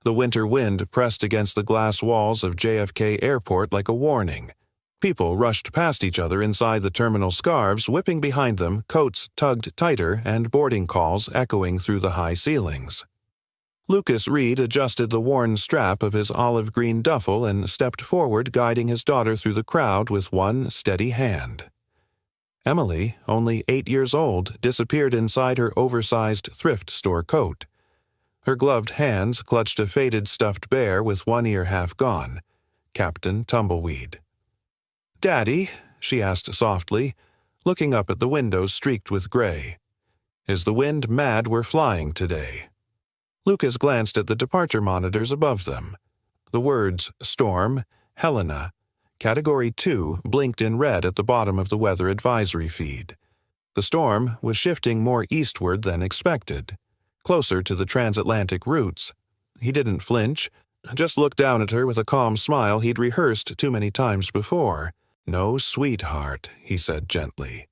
The winter wind pressed against the glass walls of JFK Airport like a warning. People rushed past each other inside the terminal scarves, whipping behind them, coats tugged tighter and boarding calls echoing through the high ceilings. Lucas Reed adjusted the worn strap of his olive green duffel and stepped forward, guiding his daughter through the crowd with one steady hand. Emily, only 8 years old, disappeared inside her oversized thrift store coat. Her gloved hands clutched a faded stuffed bear with one ear half gone, Captain Tumbleweed. "Daddy," she asked softly, looking up at the windows streaked with gray. "Is the wind mad we're flying today?" Lucas glanced at the departure monitors above them. The words Storm, Helena, Category 2 blinked in red at the bottom of the weather advisory feed. The storm was shifting more eastward than expected, closer to the transatlantic routes. He didn't flinch, just looked down at her with a calm smile he'd rehearsed too many times before. "No, sweetheart," he said gently.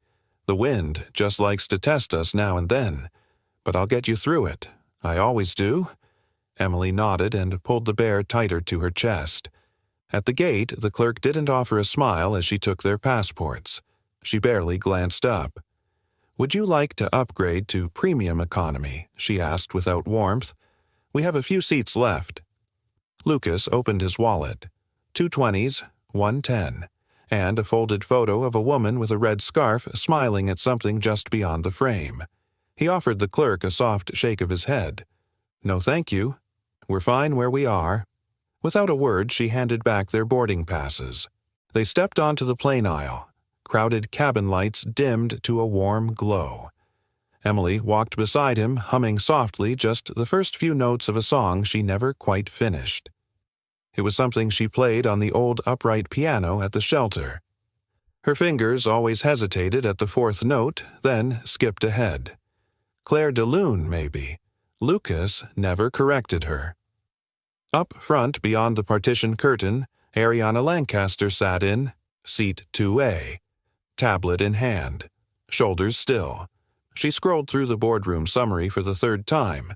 "The wind just likes to test us now and then, but I'll get you through it. I always do." Emily nodded and pulled the bear tighter to her chest. At the gate, the clerk didn't offer a smile as she took their passports. She barely glanced up. "Would you like to upgrade to premium economy?" she asked without warmth. "We have a few seats left." Lucas opened his wallet. 2 20s, 1 10, and a folded photo of a woman with a red scarf smiling at something just beyond the frame. He offered the clerk a soft shake of his head. "No, thank you. We're fine where we are." Without a word, she handed back their boarding passes. They stepped onto the plane aisle. Crowded cabin lights dimmed to a warm glow. Emily walked beside him, humming softly just the first few notes of a song she never quite finished. It was something she played on the old upright piano at the shelter. Her fingers always hesitated at the fourth note, then skipped ahead. Claire de Lune, maybe. Lucas never corrected her. Up front, beyond the partition curtain, Ariana Lancaster sat in seat 2A, tablet in hand, shoulders still. She scrolled through the boardroom summary for the third time.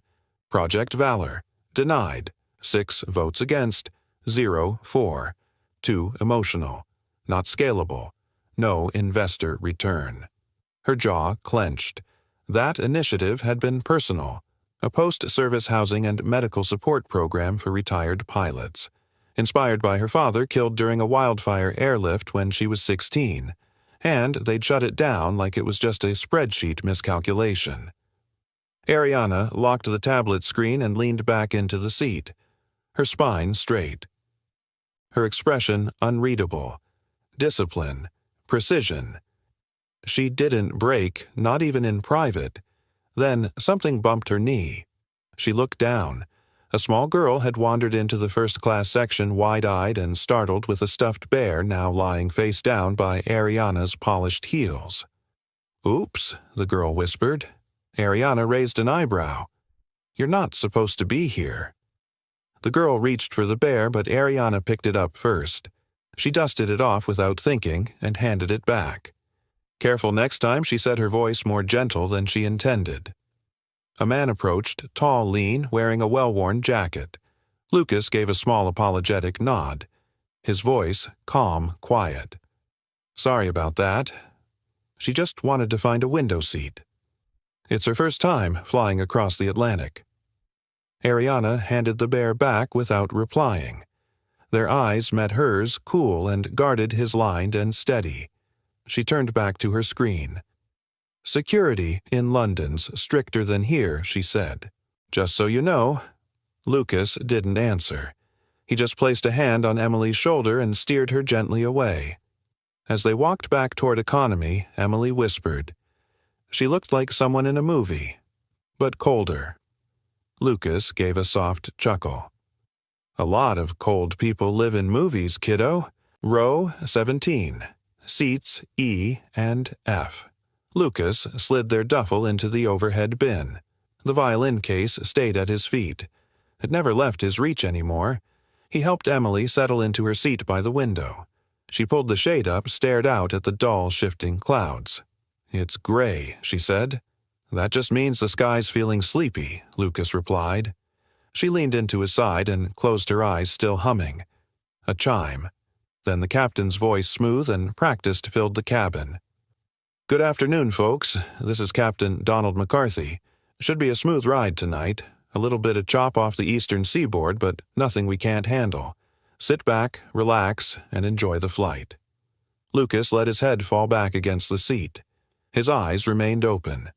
Project Valor, denied, 6 votes against, 0 for, 2 emotional, not scalable, no investor return. Her jaw clenched. That initiative had been personal, a post-service housing and medical support program for retired pilots, inspired by her father killed during a wildfire airlift when she was 16, and they'd shut it down like it was just a spreadsheet miscalculation. Ariana locked the tablet screen and leaned back into the seat, her spine straight. Her expression unreadable. Discipline. Precision. She didn't break, not even in private. Then something bumped her knee. She looked down. A small girl had wandered into the first-class section wide-eyed and startled with a stuffed bear now lying face down by Ariana's polished heels. "Oops," the girl whispered. Ariana raised an eyebrow. "You're not supposed to be here." The girl reached for the bear, but Ariana picked it up first. She dusted it off without thinking and handed it back. "Careful next time," she said, her voice more gentle than she intended. A man approached, tall, lean, wearing a well-worn jacket. Lucas gave a small apologetic nod. His voice calm, quiet. "Sorry about that. She just wanted to find a window seat. It's her first time flying across the Atlantic." Ariana handed the bear back without replying. Their eyes met hers, cool and guarded, his lined and steady. She turned back to her screen. "Security in London's stricter than here," she said. "Just so you know." Lucas didn't answer. He just placed a hand on Emily's shoulder and steered her gently away. As they walked back toward economy, Emily whispered. She looked like someone in a movie, but colder. Lucas gave a soft chuckle. "A lot of cold people live in movies, kiddo. Row 17. Seats E and F." Lucas slid their duffel into the overhead bin. The violin case stayed at his feet. It never left his reach anymore. He helped Emily settle into her seat by the window. She pulled the shade up, stared out at the dull, shifting clouds. "It's gray," she said. "That just means the sky's feeling sleepy," Lucas replied. She leaned into his side and closed her eyes, still humming. A chime. Then the captain's voice, smooth and practiced, filled the cabin. "Good afternoon, folks. This is Captain Donald McCarthy. Should be a smooth ride tonight. A little bit of chop off the eastern seaboard, but nothing we can't handle. Sit back, relax, and enjoy the flight." Lucas let his head fall back against the seat. His eyes remained open.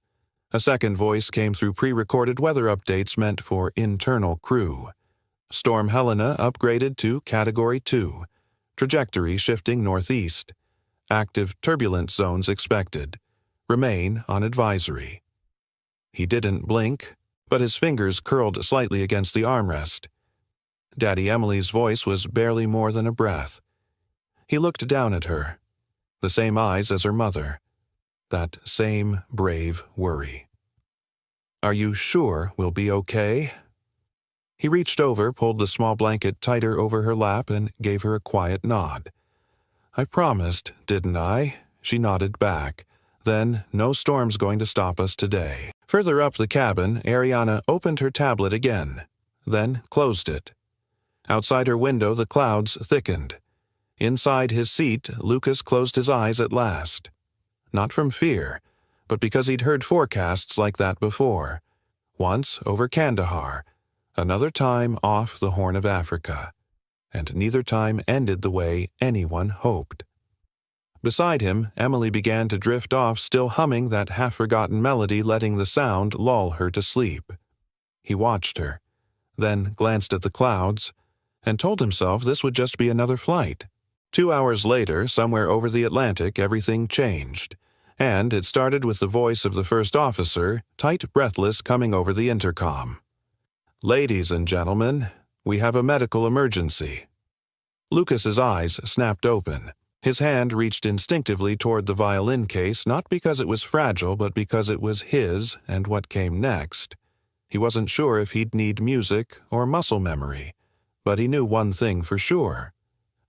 A second voice came through pre-recorded weather updates meant for internal crew. Storm Helena upgraded to Category 2. Trajectory shifting northeast. Active turbulence zones expected. Remain on advisory. He didn't blink, but his fingers curled slightly against the armrest. Daddy Emily's voice was barely more than a breath. He looked down at her. The same eyes as her mother. That same brave worry. "Are you sure we'll be okay?" He reached over, pulled the small blanket tighter over her lap, and gave her a quiet nod. "I promised, didn't I?" She nodded back. "Then, no storm's going to stop us today." Further up the cabin, Ariana opened her tablet again, then closed it. Outside her window, the clouds thickened. Inside his seat, Lucas closed his eyes at last. Not from fear, but because he'd heard forecasts like that before. Once over Kandahar, another time off the Horn of Africa. And neither time ended the way anyone hoped. Beside him, Emily began to drift off, still humming that half-forgotten melody, letting the sound lull her to sleep. He watched her, then glanced at the clouds, and told himself this would just be another flight. 2 hours later, somewhere over the Atlantic, everything changed, and it started with the voice of the first officer, tight, breathless, coming over the intercom. "Ladies and gentlemen, we have a medical emergency." Lucas's eyes snapped open. His hand reached instinctively toward the violin case, not because it was fragile, but because it was his and what came next. He wasn't sure if he'd need music or muscle memory, but he knew one thing for sure.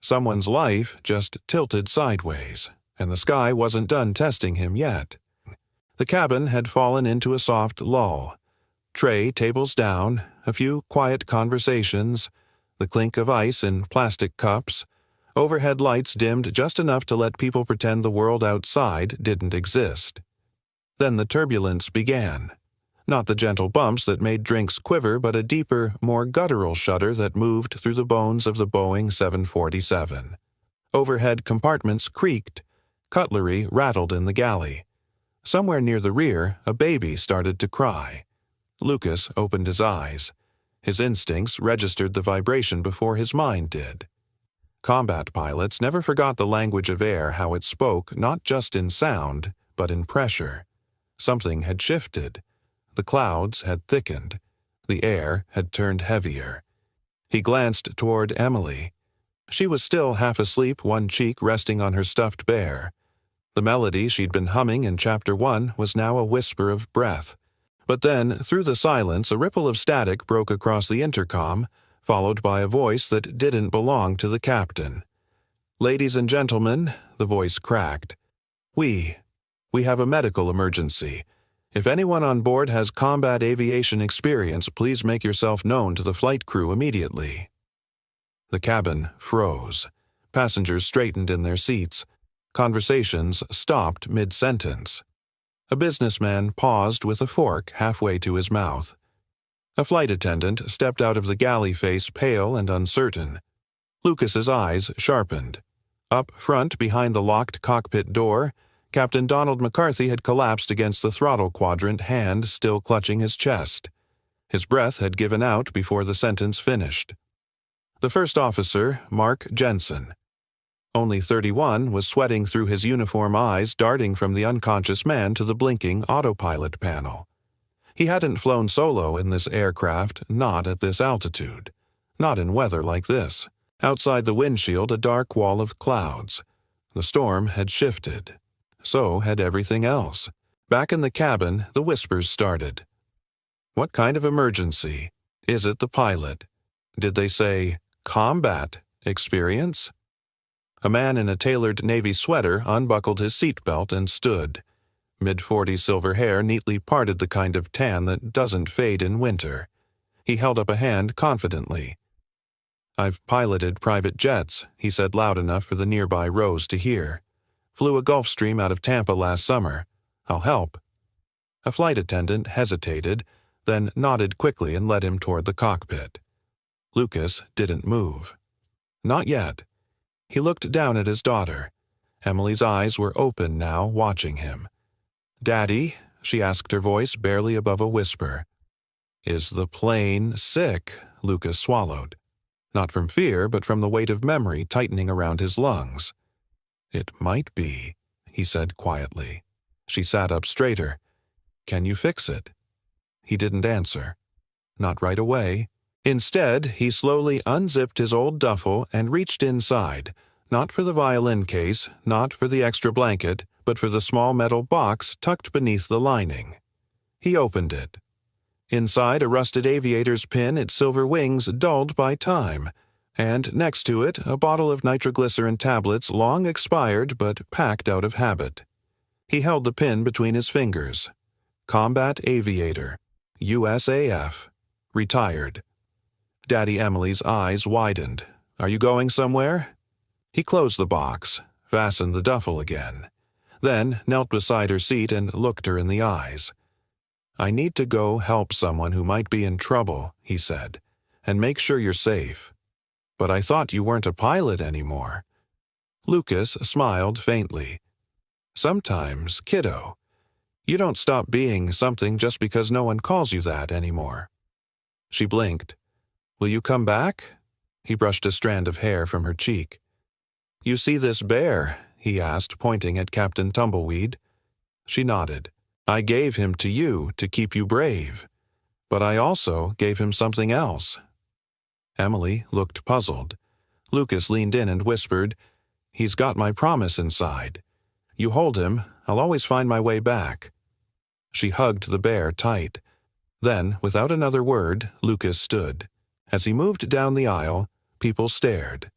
Someone's life just tilted sideways, and the sky wasn't done testing him yet. The cabin had fallen into a soft lull. Tray tables down, a few quiet conversations, the clink of ice in plastic cups, overhead lights dimmed just enough to let people pretend the world outside didn't exist. Then the turbulence began. Not the gentle bumps that made drinks quiver, but a deeper, more guttural shudder that moved through the bones of the Boeing 747. Overhead compartments creaked. Cutlery rattled in the galley. Somewhere near the rear, a baby started to cry. Lucas opened his eyes. His instincts registered the vibration before his mind did. Combat pilots never forgot the language of air, how it spoke, not just in sound, but in pressure. Something had shifted. The clouds had thickened. The air had turned heavier. He glanced toward Emily. She was still half asleep, one cheek resting on her stuffed bear. The melody she'd been humming in Chapter 1 was now a whisper of breath. But then, through the silence, a ripple of static broke across the intercom, followed by a voice that didn't belong to the captain. "Ladies and gentlemen," the voice cracked. We have a medical emergency. If anyone on board has combat aviation experience, please make yourself known to the flight crew immediately." The cabin froze. Passengers straightened in their seats. Conversations stopped mid-sentence. A businessman paused with a fork halfway to his mouth. A flight attendant stepped out of the galley, face pale and uncertain. Lucas's eyes sharpened. Up front, behind the locked cockpit door, Captain Donald McCarthy had collapsed against the throttle quadrant, hand still clutching his chest. His breath had given out before the sentence finished. The first officer, Mark Jensen, only 31, was sweating through his uniform eyes, darting from the unconscious man to the blinking autopilot panel. He hadn't flown solo in this aircraft, not at this altitude. Not in weather like this. Outside the windshield, a dark wall of clouds. The storm had shifted. So had everything else. Back in the cabin, the whispers started. What kind of emergency? Is it the pilot? Did they say, combat experience? A man in a tailored navy sweater unbuckled his seatbelt and stood. Mid-40s silver hair neatly parted, the kind of tan that doesn't fade in winter. He held up a hand confidently. "I've piloted private jets," he said loud enough for the nearby rows to hear. "Flew a Gulfstream out of Tampa last summer. I'll help." A flight attendant hesitated, then nodded quickly and led him toward the cockpit. Lucas didn't move. Not yet. He looked down at his daughter. Emily's eyes were open now, watching him. "Daddy," she asked, her voice barely above a whisper. "Is the plane sick?" Lucas swallowed. Not from fear, but from the weight of memory tightening around his lungs. "It might be," he said quietly. She sat up straighter. "Can you fix it?" He didn't answer. Not right away. Instead, he slowly unzipped his old duffel and reached inside, not for the violin case, not for the extra blanket, but for the small metal box tucked beneath the lining. He opened it. Inside, a rusted aviator's pin, its silver wings dulled by time, and next to it, a bottle of nitroglycerin tablets long expired but packed out of habit. He held the pin between his fingers. Combat Aviator, USAF, retired. Daddy Emily's eyes widened. "Are you going somewhere?" He closed the box, fastened the duffel again, then knelt beside her seat and looked her in the eyes. "I need to go help someone who might be in trouble," he said, "and make sure you're safe. But I thought you weren't a pilot anymore." Lucas smiled faintly. "Sometimes, kiddo, you don't stop being something just because no one calls you that anymore." She blinked. "Will you come back?" He brushed a strand of hair from her cheek. "You see this bear?" he asked, pointing at Captain Tumbleweed. She nodded. "I gave him to you to keep you brave. But I also gave him something else." Emily looked puzzled. Lucas leaned in and whispered, "He's got my promise inside. You hold him, I'll always find my way back." She hugged the bear tight. Then, without another word, Lucas stood. As he moved down the aisle, people stared.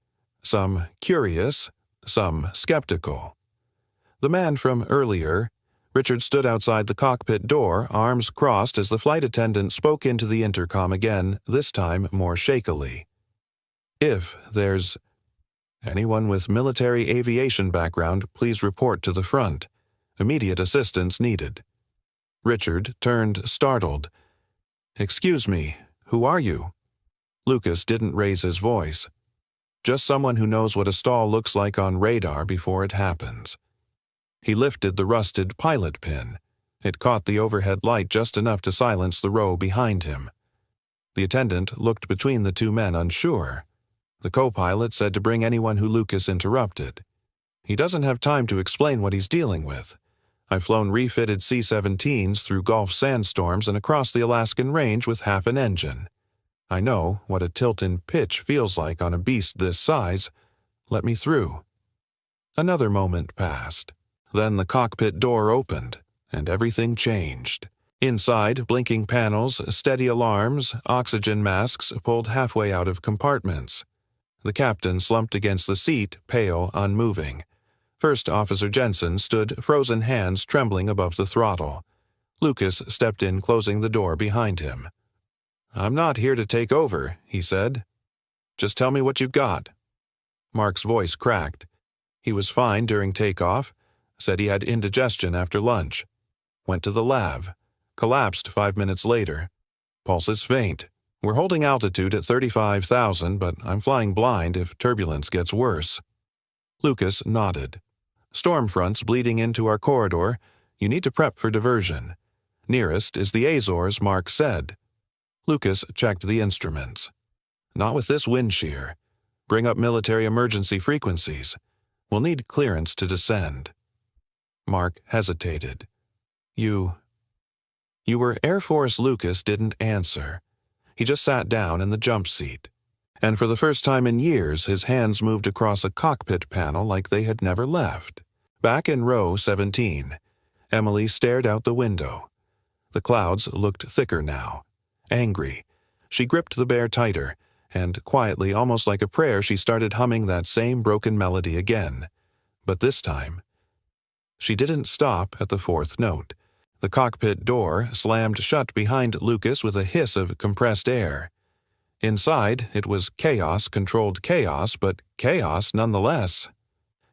Some curious, some skeptical. The man from earlier, Richard, stood outside the cockpit door, arms crossed as the flight attendant spoke into the intercom again, this time more shakily. "If there's anyone with military aviation background, please report to the front. Immediate assistance needed." Richard turned startled. "Excuse me, who are you?" Lucas didn't raise his voice. "Just someone who knows what a stall looks like on radar before it happens." He lifted the rusted pilot pin. It caught the overhead light just enough to silence the row behind him. The attendant looked between the two men, unsure. The co-pilot said to bring anyone who Lucas interrupted. "He doesn't have time to explain what he's dealing with. I've flown refitted C-17s through Gulf sandstorms and across the Alaskan range with half an engine. I know what a tilt in pitch feels like on a beast this size. Let me through." Another moment passed. Then the cockpit door opened, and everything changed. Inside, blinking panels, steady alarms, oxygen masks pulled halfway out of compartments. The captain slumped against the seat, pale, unmoving. First Officer Jensen stood, frozen hands trembling above the throttle. Lucas stepped in, closing the door behind him. "I'm not here to take over," he said. "Just tell me what you've got." Mark's voice cracked. He was fine during takeoff. Said he had indigestion after lunch. Went to the lab. Collapsed 5 minutes later. Pulse is faint. We're holding altitude at 35,000, but I'm flying blind if turbulence gets worse. Lucas nodded. "Storm fronts bleeding into our corridor. You need to prep for diversion. Nearest is the Azores, Mark said." Lucas checked the instruments. "Not with this wind shear. Bring up military emergency frequencies. We'll need clearance to descend." Mark hesitated. You were Air Force." Lucas didn't answer. He just sat down in the jump seat. And for the first time in years, his hands moved across a cockpit panel like they had never left. Back in row 17, Emily stared out the window. The clouds looked thicker now. Angry. She gripped the bear tighter, and quietly, almost like a prayer, she started humming that same broken melody again. But this time, she didn't stop at the fourth note. The cockpit door slammed shut behind Lucas with a hiss of compressed air. Inside, it was chaos-controlled chaos, but chaos nonetheless.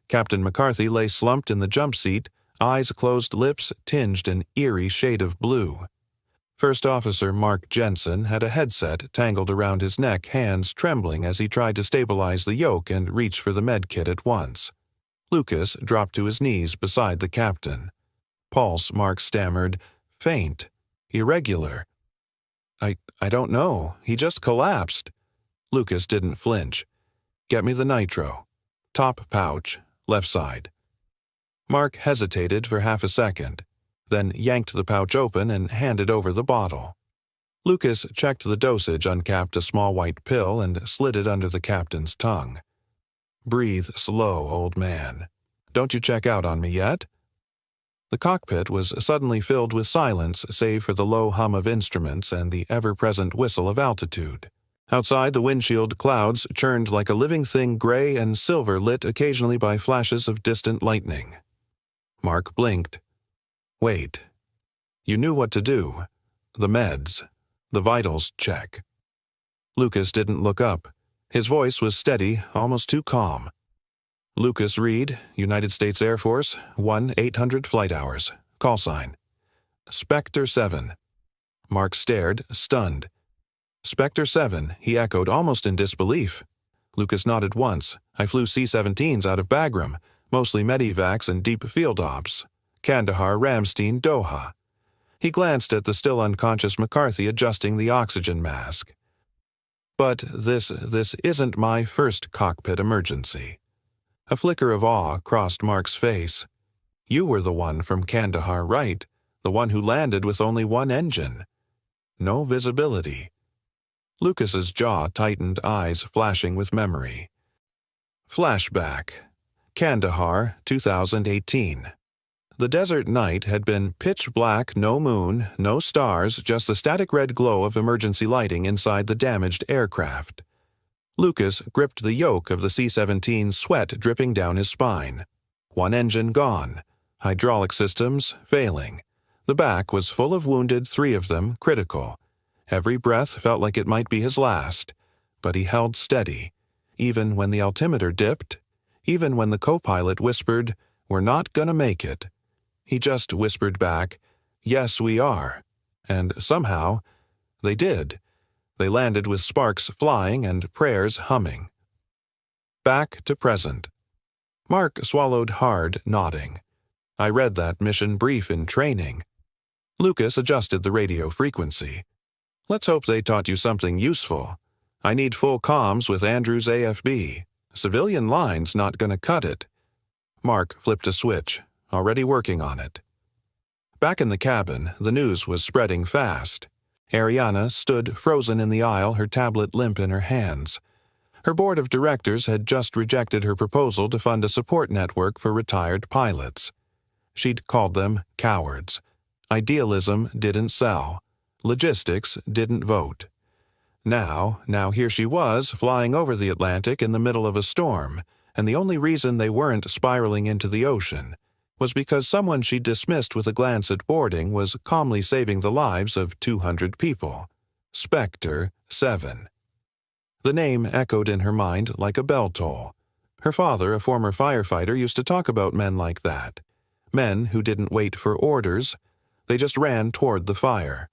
Captain McCarthy lay slumped in the jump seat, eyes closed, lips tinged an eerie shade of blue. First Officer Mark Jensen had a headset tangled around his neck, hands trembling as he tried to stabilize the yoke and reach for the med kit at once. Lucas dropped to his knees beside the captain. Pulse, Mark stammered, faint, irregular. I don't know. He just collapsed. Lucas didn't flinch. Get me the nitro. Top pouch, left side. Mark hesitated for half a second, then yanked the pouch open and handed over the bottle. Lucas checked the dosage, uncapped a small white pill, and slid it under the captain's tongue. Breathe slow, old man. Don't you check out on me yet? The cockpit was suddenly filled with silence, save for the low hum of instruments and the ever-present whistle of altitude. Outside, the windshield clouds churned like a living thing, gray and silver, lit occasionally by flashes of distant lightning. Mark blinked. Wait. You knew what to do. The meds. The vitals check. Lucas didn't look up. His voice was steady, almost too calm. Lucas Reed, United States Air Force, 1-800 flight hours. Call sign. Spectre 7. Mark stared, stunned. Spectre 7, he echoed, almost in disbelief. Lucas nodded once. I flew C-17s out of Bagram, mostly medivacs and deep field ops. Kandahar, Ramstein, Doha. He glanced at the still unconscious McCarthy adjusting the oxygen mask. But this isn't my first cockpit emergency. A flicker of awe crossed Mark's face. You were the one from Kandahar, right? The one who landed with only one engine. No visibility. Lucas's jaw tightened, eyes flashing with memory. Flashback. Kandahar, 2018. The desert night had been pitch black, no moon, no stars, just the static red glow of emergency lighting inside the damaged aircraft. Lucas gripped the yoke of the C-17, sweat dripping down his spine. One engine gone. Hydraulic systems failing. The back was full of wounded, 3 of them critical. Every breath felt like it might be his last, but he held steady, even when the altimeter dipped, even when the co-pilot whispered, "We're not gonna make it." He just whispered back, "Yes, we are." And somehow, they did. They landed with sparks flying and prayers humming. Back to present. Mark swallowed hard, nodding. I read that mission brief in training. Lucas adjusted the radio frequency. Let's hope they taught you something useful. I need full comms with Andrews AFB. Civilian line's not gonna cut it. Mark flipped a switch, already working on it. Back in the cabin, the news was spreading fast. Ariana stood frozen in the aisle, her tablet limp in her hands. Her board of directors had just rejected her proposal to fund a support network for retired pilots. She'd called them cowards. Idealism didn't sell. Logistics didn't vote. Now here she was, flying over the Atlantic in the middle of a storm, and the only reason they weren't spiraling into the ocean was because someone she dismissed with a glance at boarding was calmly saving the lives of 200 people. Spectre 7. The name echoed in her mind like a bell toll. Her father, a former firefighter, used to talk about men like that. Men who didn't wait for orders. They just ran toward the fire.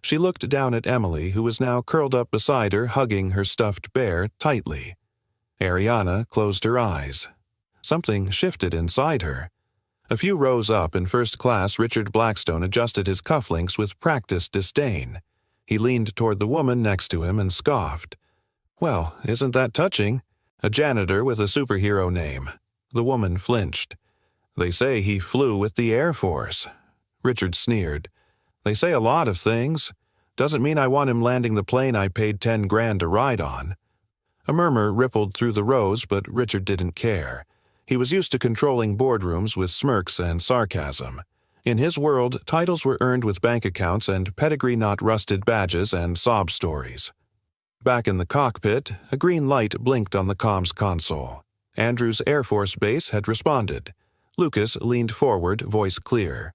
She looked down at Emily, who was now curled up beside her, hugging her stuffed bear tightly. Ariana closed her eyes. Something shifted inside her. A few rows up in first class, Richard Blackstone adjusted his cufflinks with practiced disdain. He leaned toward the woman next to him and scoffed. Well, isn't that touching? A janitor with a superhero name. The woman flinched. They say he flew with the Air Force. Richard sneered. They say a lot of things. Doesn't mean I want him landing the plane I paid 10 grand to ride on. A murmur rippled through the rows, but Richard didn't care. He was used to controlling boardrooms with smirks and sarcasm. In his world, titles were earned with bank accounts and pedigree-not-rusted badges and sob stories. Back in the cockpit, a green light blinked on the comms console. Andrews Air Force Base had responded. Lucas leaned forward, voice clear.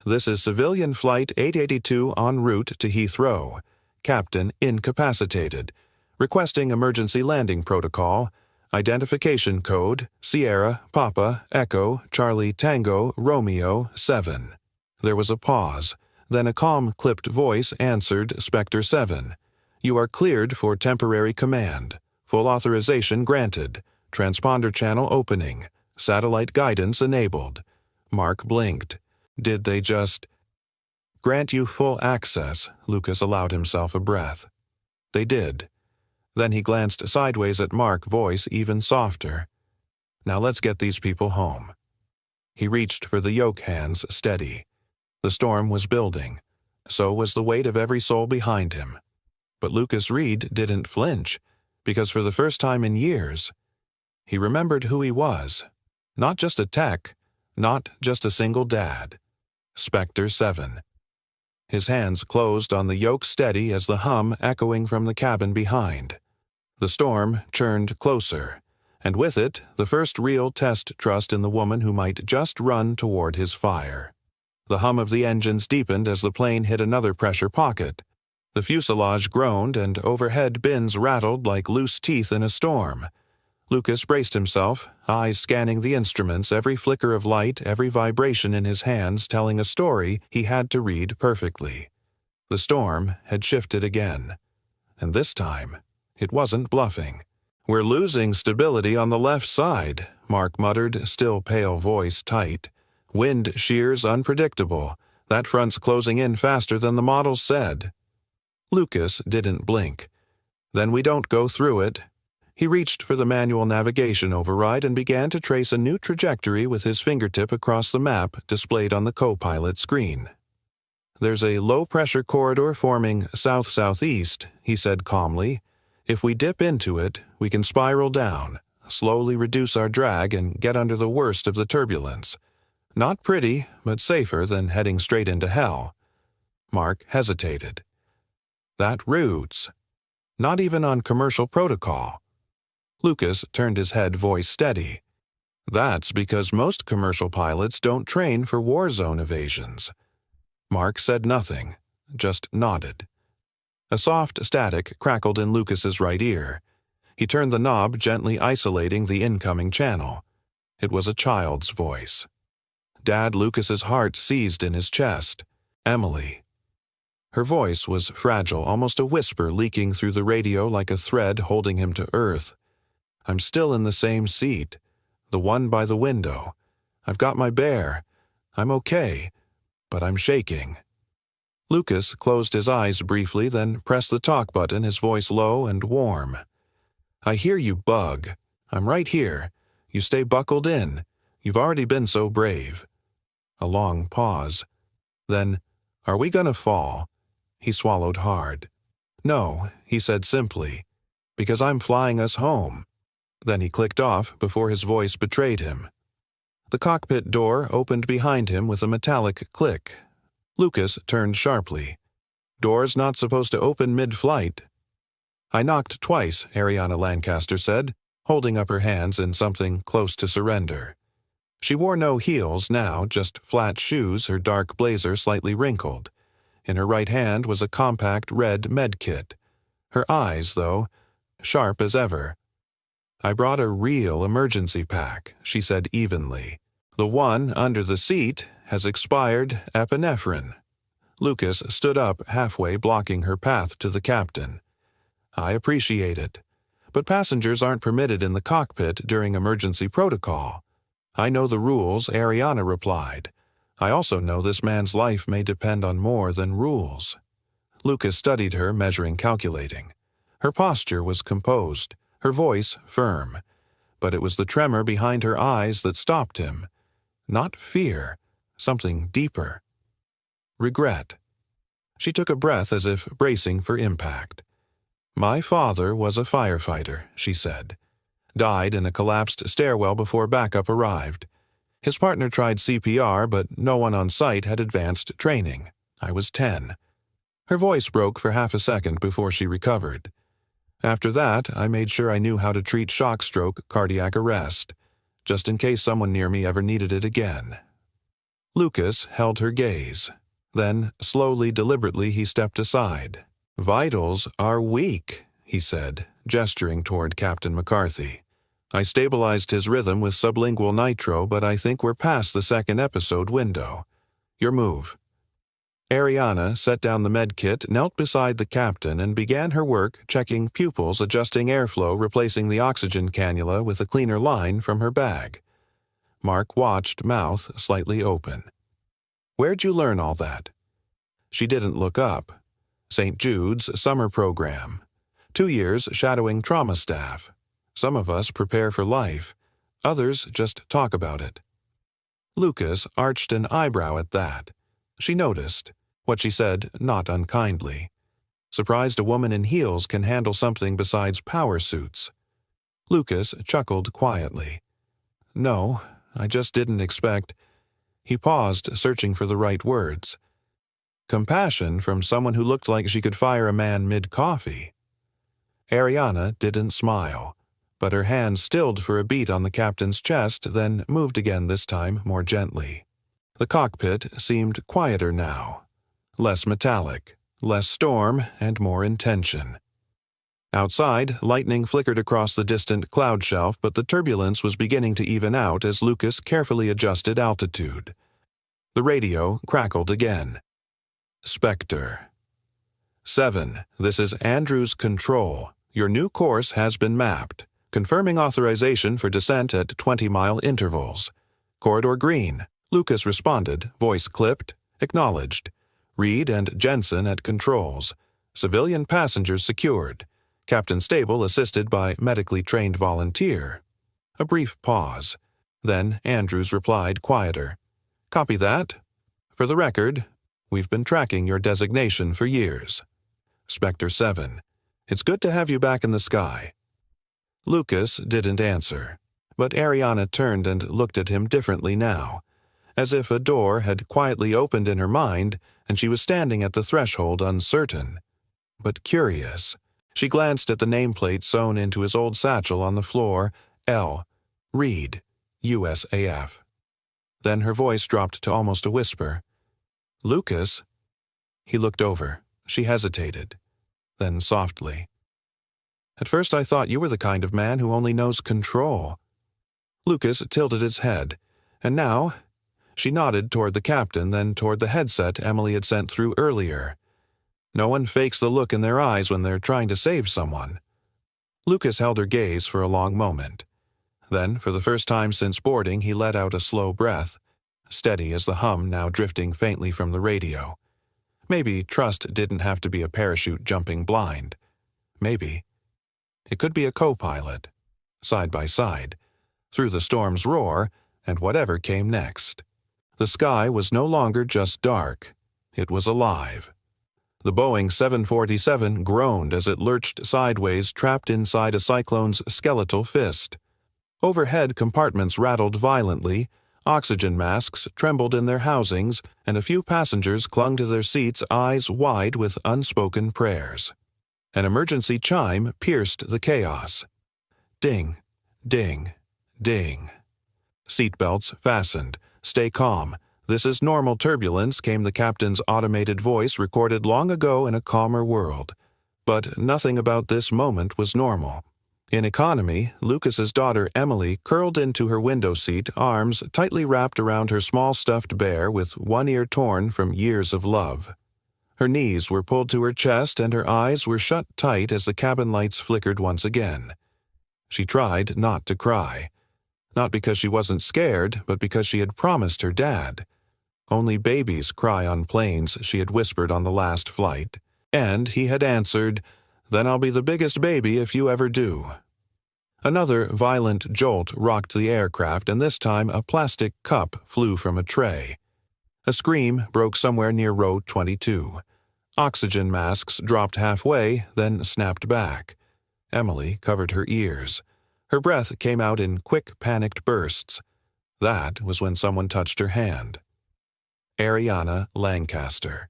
This is Civilian Flight 882 en route to Heathrow. Captain incapacitated. Requesting emergency landing protocol. Identification code Sierra, Papa, Echo, Charlie, Tango, Romeo, 7. There was a pause. Then a calm, clipped voice answered Spectre 7. You are cleared for temporary command. Full authorization granted. Transponder channel opening. Satellite guidance enabled. Mark blinked. Did they just grant you full access? Lucas allowed himself a breath. They did. Then he glanced sideways at Mark, voice even softer. Now let's get these people home. He reached for the yoke hands, steady. The storm was building. So was the weight of every soul behind him. But Lucas Reed didn't flinch, because for the first time in years, he remembered who he was. Not just a tech, not just a single dad. Spectre 7. His hands closed on the yoke, steady as the hum echoing from the cabin behind. The storm churned closer, and with it, the first real test trust in the woman who might just run toward his fire. The hum of the engines deepened as the plane hit another pressure pocket. The fuselage groaned and overhead bins rattled like loose teeth in a storm. Lucas braced himself, eyes scanning the instruments, every flicker of light, every vibration in his hands telling a story he had to read perfectly. The storm had shifted again. And this time, it wasn't bluffing. We're losing stability on the left side, Mark muttered, still pale voice tight. Wind shears unpredictable. That front's closing in faster than the models said. Lucas didn't blink. Then we don't go through it. He reached for the manual navigation override and began to trace a new trajectory with his fingertip across the map displayed on the co-pilot screen. There's a low-pressure corridor forming south-southeast, he said calmly. If we dip into it, we can spiral down, slowly reduce our drag, and get under the worst of the turbulence. Not pretty, but safer than heading straight into hell. Mark hesitated. That routes. Not even on commercial protocol. Lucas turned his head, voice steady. That's because most commercial pilots don't train for war zone evasions. Mark said nothing, just nodded. A soft static crackled in Lucas's right ear. He turned the knob, gently isolating the incoming channel. It was a child's voice. Dad Lucas's heart seized in his chest. Emily. Her voice was fragile, almost a whisper leaking through the radio like a thread holding him to earth. I'm still in the same seat, the one by the window. I've got my bear. I'm okay, but I'm shaking. Lucas closed his eyes briefly, then pressed the talk button, his voice low and warm. I hear you, Bug. I'm right here. You stay buckled in. You've already been so brave. A long pause. Then, are we gonna fall? He swallowed hard. No, he said simply, because I'm flying us home. Then he clicked off before his voice betrayed him. The cockpit door opened behind him with a metallic click. Lucas turned sharply. Doors not supposed to open mid-flight. I knocked twice, Ariana Lancaster said, holding up her hands in something close to surrender. She wore no heels now, just flat shoes, her dark blazer slightly wrinkled. In her right hand was a compact red med kit. Her eyes, though, sharp as ever. I brought a real emergency pack, she said evenly. The one under the seat has expired epinephrine. Lucas stood up halfway, blocking her path to the captain. I appreciate it, but passengers aren't permitted in the cockpit during emergency protocol. I know the rules, Ariana replied. I also know this man's life may depend on more than rules. Lucas studied her, measuring, calculating. Her posture was composed, her voice firm, but it was the tremor behind her eyes that stopped him. Not fear, something deeper. Regret. She took a breath as if bracing for impact. My father was a firefighter, she said. Died in a collapsed stairwell before backup arrived. His partner tried CPR, but no one on site had advanced training. I was 10. Her voice broke for half a second before she recovered. After that, I made sure I knew how to treat shock stroke cardiac arrest, just in case someone near me ever needed it again. Lucas held her gaze. Then, slowly, deliberately, he stepped aside. "Vitals are weak," he said, gesturing toward Captain McCarthy. "I stabilized his rhythm with sublingual nitro, but I think we're past the second episode window. Your move." Ariana set down the med kit, knelt beside the captain, and began her work checking pupils, adjusting airflow, replacing the oxygen cannula with a cleaner line from her bag. Mark watched, mouth slightly open. "Where'd you learn all that?" She didn't look up. St. Jude's summer program. 2 years shadowing trauma staff. Some of us prepare for life. Others just talk about it. Lucas arched an eyebrow at that. She noticed. What she said, not unkindly. Surprised a woman in heels can handle something besides power suits. Lucas chuckled quietly. "No, I just didn't expect—" He paused, searching for the right words. Compassion from someone who looked like she could fire a man mid-coffee. Ariana didn't smile, but her hand stilled for a beat on the captain's chest, then moved again, this time more gently. The cockpit seemed quieter now. Less metallic, less storm, and more intention. Outside, lightning flickered across the distant cloud shelf, but the turbulence was beginning to even out as Lucas carefully adjusted altitude. The radio crackled again. Spectre. 7. This is Andrews Control. Your new course has been mapped. Confirming authorization for descent at 20-mile intervals. Corridor green. Lucas responded, voice clipped. Acknowledged. Reed and Jensen at controls. Civilian passengers secured. Captain Stable assisted by medically trained volunteer. A brief pause. Then Andrews replied, quieter. "Copy that. For the record, we've been tracking your designation for years." Spectre 7. It's good to have you back in the sky. Lucas didn't answer, but Ariana turned and looked at him differently now, as if a door had quietly opened in her mind and she was standing at the threshold uncertain, but curious. She glanced at the nameplate sewn into his old satchel on the floor, L. Reed, USAF. Then her voice dropped to almost a whisper. "Lucas?" He looked over. She hesitated. Then softly. "At first I thought you were the kind of man who only knows control." Lucas tilted his head, and now she nodded toward the captain, then toward the headset Emily had sent through earlier. No one fakes the look in their eyes when they're trying to save someone. Lucas held her gaze for a long moment. Then, for the first time since boarding, he let out a slow breath, steady as the hum now drifting faintly from the radio. Maybe trust didn't have to be a parachute jumping blind. Maybe it could be a co-pilot, side by side, through the storm's roar and whatever came next. The sky was no longer just dark. It was alive. The Boeing 747 groaned as it lurched sideways, trapped inside a cyclone's skeletal fist. Overhead compartments rattled violently, oxygen masks trembled in their housings, and a few passengers clung to their seats, eyes wide with unspoken prayers. An emergency chime pierced the chaos. Ding, ding, ding. Seatbelts fastened. "Stay calm. This is normal turbulence," came the captain's automated voice, recorded long ago in a calmer world. But nothing about this moment was normal. In economy, Lucas's daughter Emily curled into her window seat, arms tightly wrapped around her small stuffed bear with one ear torn from years of love. Her knees were pulled to her chest and her eyes were shut tight as the cabin lights flickered once again. She tried not to cry. Not because she wasn't scared, but because she had promised her dad. "Only babies cry on planes," she had whispered on the last flight. And he had answered, "Then I'll be the biggest baby if you ever do." Another violent jolt rocked the aircraft, and this time a plastic cup flew from a tray. A scream broke somewhere near row 22. Oxygen masks dropped halfway, then snapped back. Emily covered her ears. Her breath came out in quick, panicked bursts. That was when someone touched her hand. Ariana Lancaster.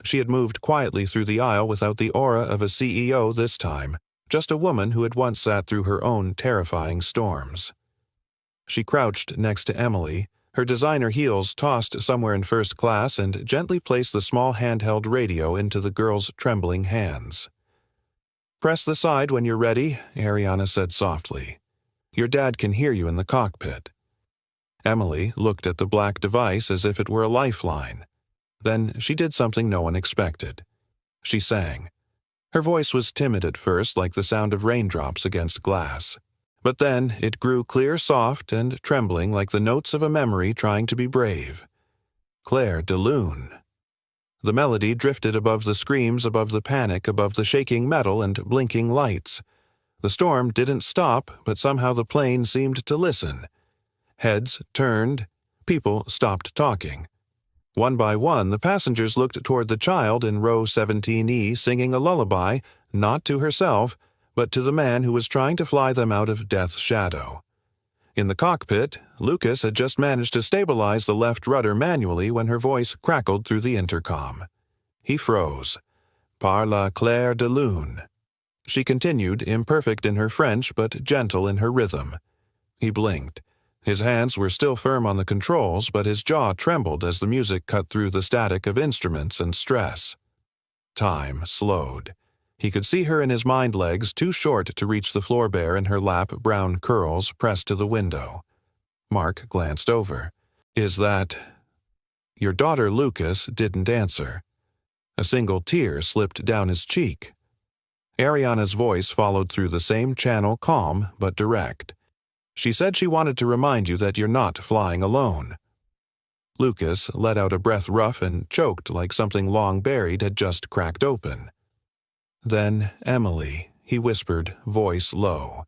She had moved quietly through the aisle without the aura of a CEO this time, just a woman who had once sat through her own terrifying storms. She crouched next to Emily, Her designer heels tossed somewhere in first class and gently placed the small handheld radio into the girl's trembling hands. "Press the side when you're ready," Ariana said softly. "Your dad can hear you in the cockpit." Emily looked at the black device as if it were a lifeline. Then she did something no one expected. She sang. Her voice was timid at first, like the sound of raindrops against glass. But then it grew clear, soft, and trembling like the notes of a memory trying to be brave. Claire de Lune. The melody drifted above the screams, above the panic, above the shaking metal and blinking lights. The storm didn't stop, but somehow the plane seemed to listen. Heads turned. People stopped talking. One by one, the passengers looked toward the child in row 17E singing a lullaby, not to herself, but to the man who was trying to fly them out of death's shadow. In the cockpit, Lucas had just managed to stabilize the left rudder manually when her voice crackled through the intercom. He froze. "Par la Claire de Lune." She continued, imperfect in her French but gentle in her rhythm. He blinked. His hands were still firm on the controls, but his jaw trembled as the music cut through the static of instruments and stress. Time slowed. He could see her in his mind legs, too short to reach the floor bear in her lap, brown curls pressed to the window. Mark glanced over. "Is that—" Your daughter Lucas didn't answer. A single tear slipped down his cheek. Ariana's voice followed through the same channel, calm but direct. "She said she wanted to remind you that you're not flying alone." Lucas let out a breath rough and choked like something long buried had just cracked open. "Then, Emily," he whispered, voice low.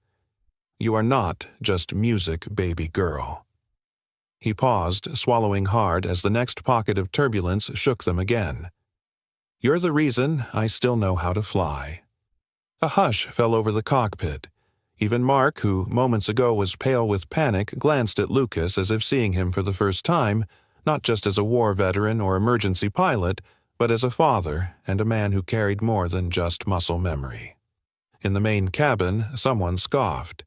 "You are not just music, baby girl." He paused, swallowing hard as the next pocket of turbulence shook them again. "You're the reason I still know how to fly." A hush fell over the cockpit. Even Mark, who moments ago was pale with panic, glanced at Lucas as if seeing him for the first time, not just as a war veteran or emergency pilot, but as a father and a man who carried more than just muscle memory. In the main cabin, someone scoffed.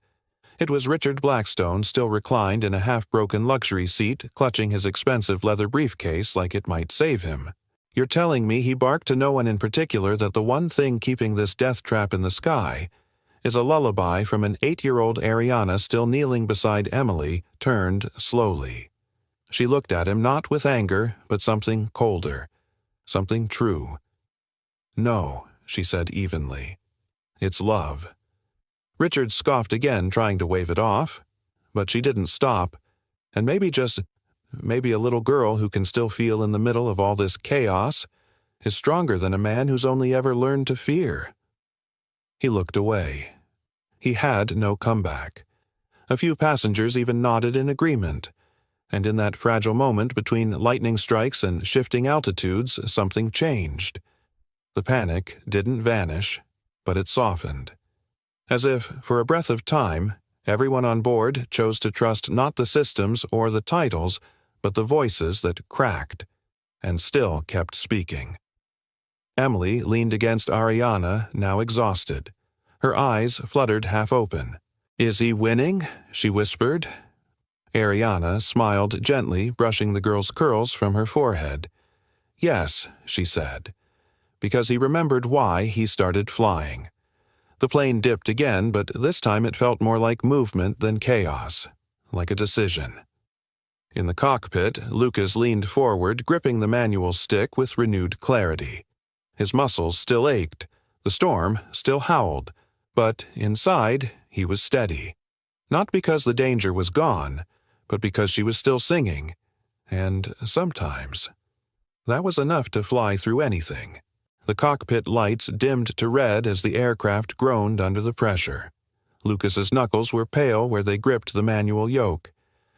It was Richard Blackstone, still reclined in a half-broken luxury seat, clutching his expensive leather briefcase like it might save him. "You're telling me," he barked to no one in particular, "that the one thing keeping this death trap in the sky is a lullaby from an 8-year-old Ariana still kneeling beside Emily, turned slowly." She looked at him not with anger, but something colder, something true. "No," she said evenly. "It's love." Richard scoffed again, trying to wave it off, but she didn't stop, and maybe a little girl who can still feel in the middle of all this chaos is stronger than a man who's only ever learned to fear. He looked away. He had no comeback. A few passengers even nodded in agreement, and in that fragile moment between lightning strikes and shifting altitudes, something changed. The panic didn't vanish, but it softened. As if, for a breath of time, everyone on board chose to trust not the systems or the titles, but the voices that cracked, and still kept speaking. Emily leaned against Ariana, now exhausted. Her eyes fluttered half open. "Is he winning?" she whispered. Ariana smiled gently, brushing the girl's curls from her forehead. "Yes," she said, because he remembered why he started flying. The plane dipped again, but this time it felt more like movement than chaos, like a decision. In the cockpit, Lucas leaned forward, gripping the manual stick with renewed clarity. His muscles still ached, the storm still howled, but inside he was steady. Not because the danger was gone, but because she was still singing, and sometimes that was enough to fly through anything. The cockpit lights dimmed to red as the aircraft groaned under the pressure. Lucas's knuckles were pale where they gripped the manual yoke.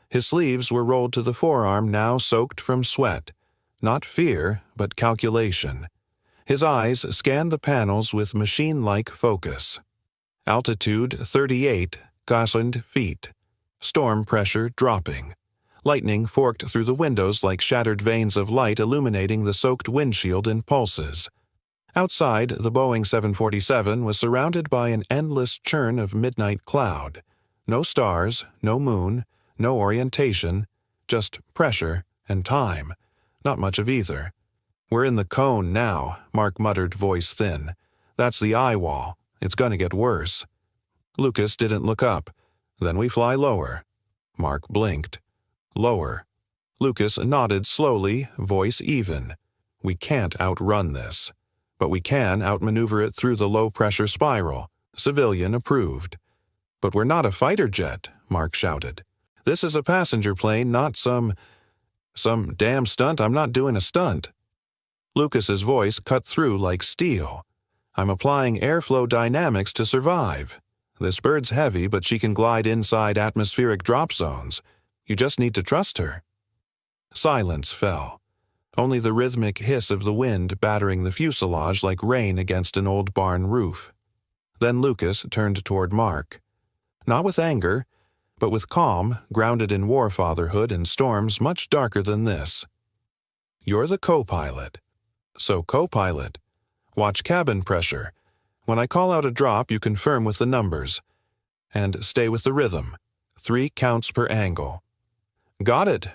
His sleeves were rolled to the forearm, now soaked from sweat. Not fear, but calculation. His eyes scanned the panels with machine-like focus. Altitude 38,000 feet. Storm pressure dropping. Lightning forked through the windows like shattered veins of light illuminating the soaked windshield in pulses. Outside, the Boeing 747 was surrounded by an endless churn of midnight cloud. No stars, no moon, no orientation, Just pressure and time. Not much of either. We're in the cone now, Mark muttered, voice thin. That's the eye wall. It's gonna get worse. Lucas didn't look up. Then we fly lower. Mark blinked. Lower. Lucas nodded slowly, voice even. We can't outrun this. But we can outmaneuver it through the low-pressure spiral. Civilian approved. But we're not a fighter jet, Mark shouted. This is a passenger plane, not some damn stunt. I'm not doing a stunt. Lucas's voice cut through like steel. I'm applying airflow dynamics to survive. This bird's heavy, but she can glide inside atmospheric drop zones. You just need to trust her. Silence fell. Only the rhythmic hiss of the wind battering the fuselage like rain against an old barn roof. Then Lucas turned toward Mark. Not with anger, but with calm, grounded in war fatherhood and storms much darker than this. You're the co-pilot. So co-pilot, watch cabin pressure. When I call out a drop, you confirm with the numbers. And stay with the rhythm. 3 counts per angle. Got it.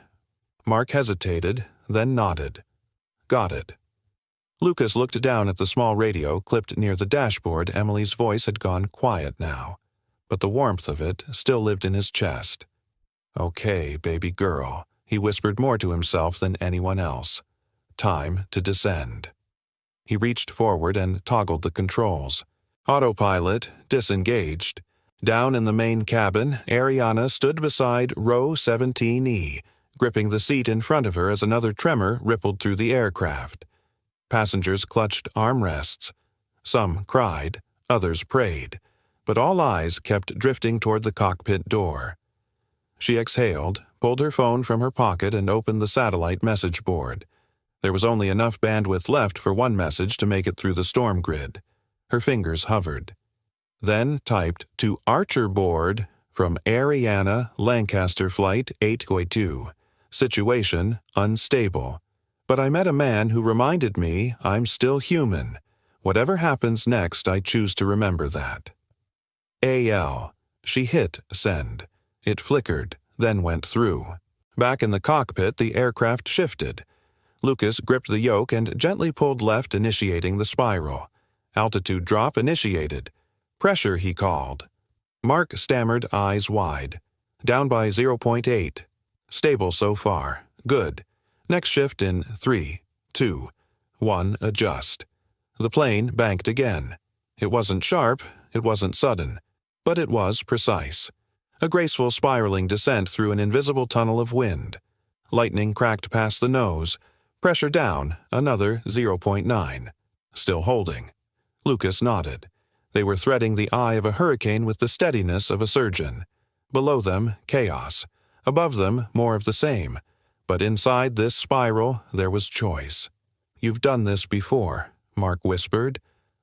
Mark hesitated, then nodded. Got it. Lucas looked down at the small radio clipped near the dashboard. Emily's voice had gone quiet now, but the warmth of it still lived in his chest. Okay, baby girl, he whispered more to himself than anyone else. Time to descend. He reached forward and toggled the controls. Autopilot disengaged. Down in the main cabin, Ariana stood beside row 17E, gripping the seat in front of her as another tremor rippled through the aircraft. Passengers clutched armrests. Some cried, others prayed, but all eyes kept drifting toward the cockpit door. She exhaled, pulled her phone from her pocket, and opened the satellite message board. There was only enough bandwidth left for one message to make it through the storm grid. Her fingers hovered. Then typed to Archer board from Ariana, Lancaster Flight 822. Situation unstable. But I met a man who reminded me I'm still human. Whatever happens next, I choose to remember that. AL. She hit send. It flickered, then went through. Back in the cockpit, the aircraft shifted. Lucas gripped the yoke and gently pulled left, initiating the spiral. Altitude drop initiated. Pressure, he called. Mark stammered, eyes wide. Down by 0.8. Stable so far. Good. Next shift in 3, 2, 1, adjust. The plane banked again. It wasn't sharp, it wasn't sudden, but it was precise. A graceful spiraling descent through an invisible tunnel of wind. Lightning cracked past the nose. Pressure down, another 0.9. Still holding. Lucas nodded. They were threading the eye of a hurricane with the steadiness of a surgeon. Below them, chaos. Above them, more of the same. But inside this spiral, there was choice. You've done this before, Mark whispered.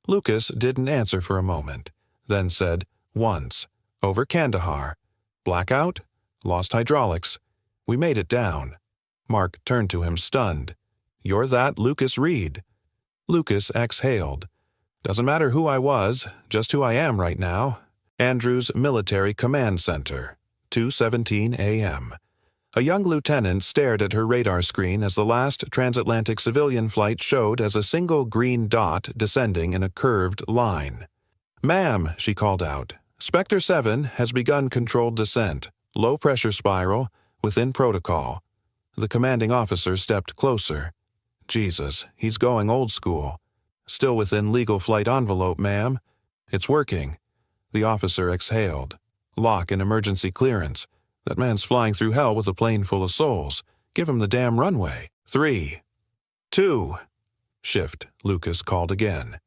Lucas didn't answer for a moment, then said, once, over Kandahar. Blackout? Lost hydraulics. We made it down. Mark turned to him, stunned. You're that Lucas Reed. Lucas exhaled. Doesn't matter who I was, just who I am right now. Andrews Military Command Center, 2:17 a.m. A young lieutenant stared at her radar screen as the last transatlantic civilian flight showed as a single green dot descending in a curved line. Ma'am, she called out, Spectre 7 has begun controlled descent, low-pressure spiral, within protocol. The commanding officer stepped closer. Jesus, he's going old school. Still within legal flight envelope, ma'am. It's working. The officer exhaled. Lock in emergency clearance. That man's flying through hell with a plane full of souls. Give him the damn runway. 3, 2. Shift, Lucas called again.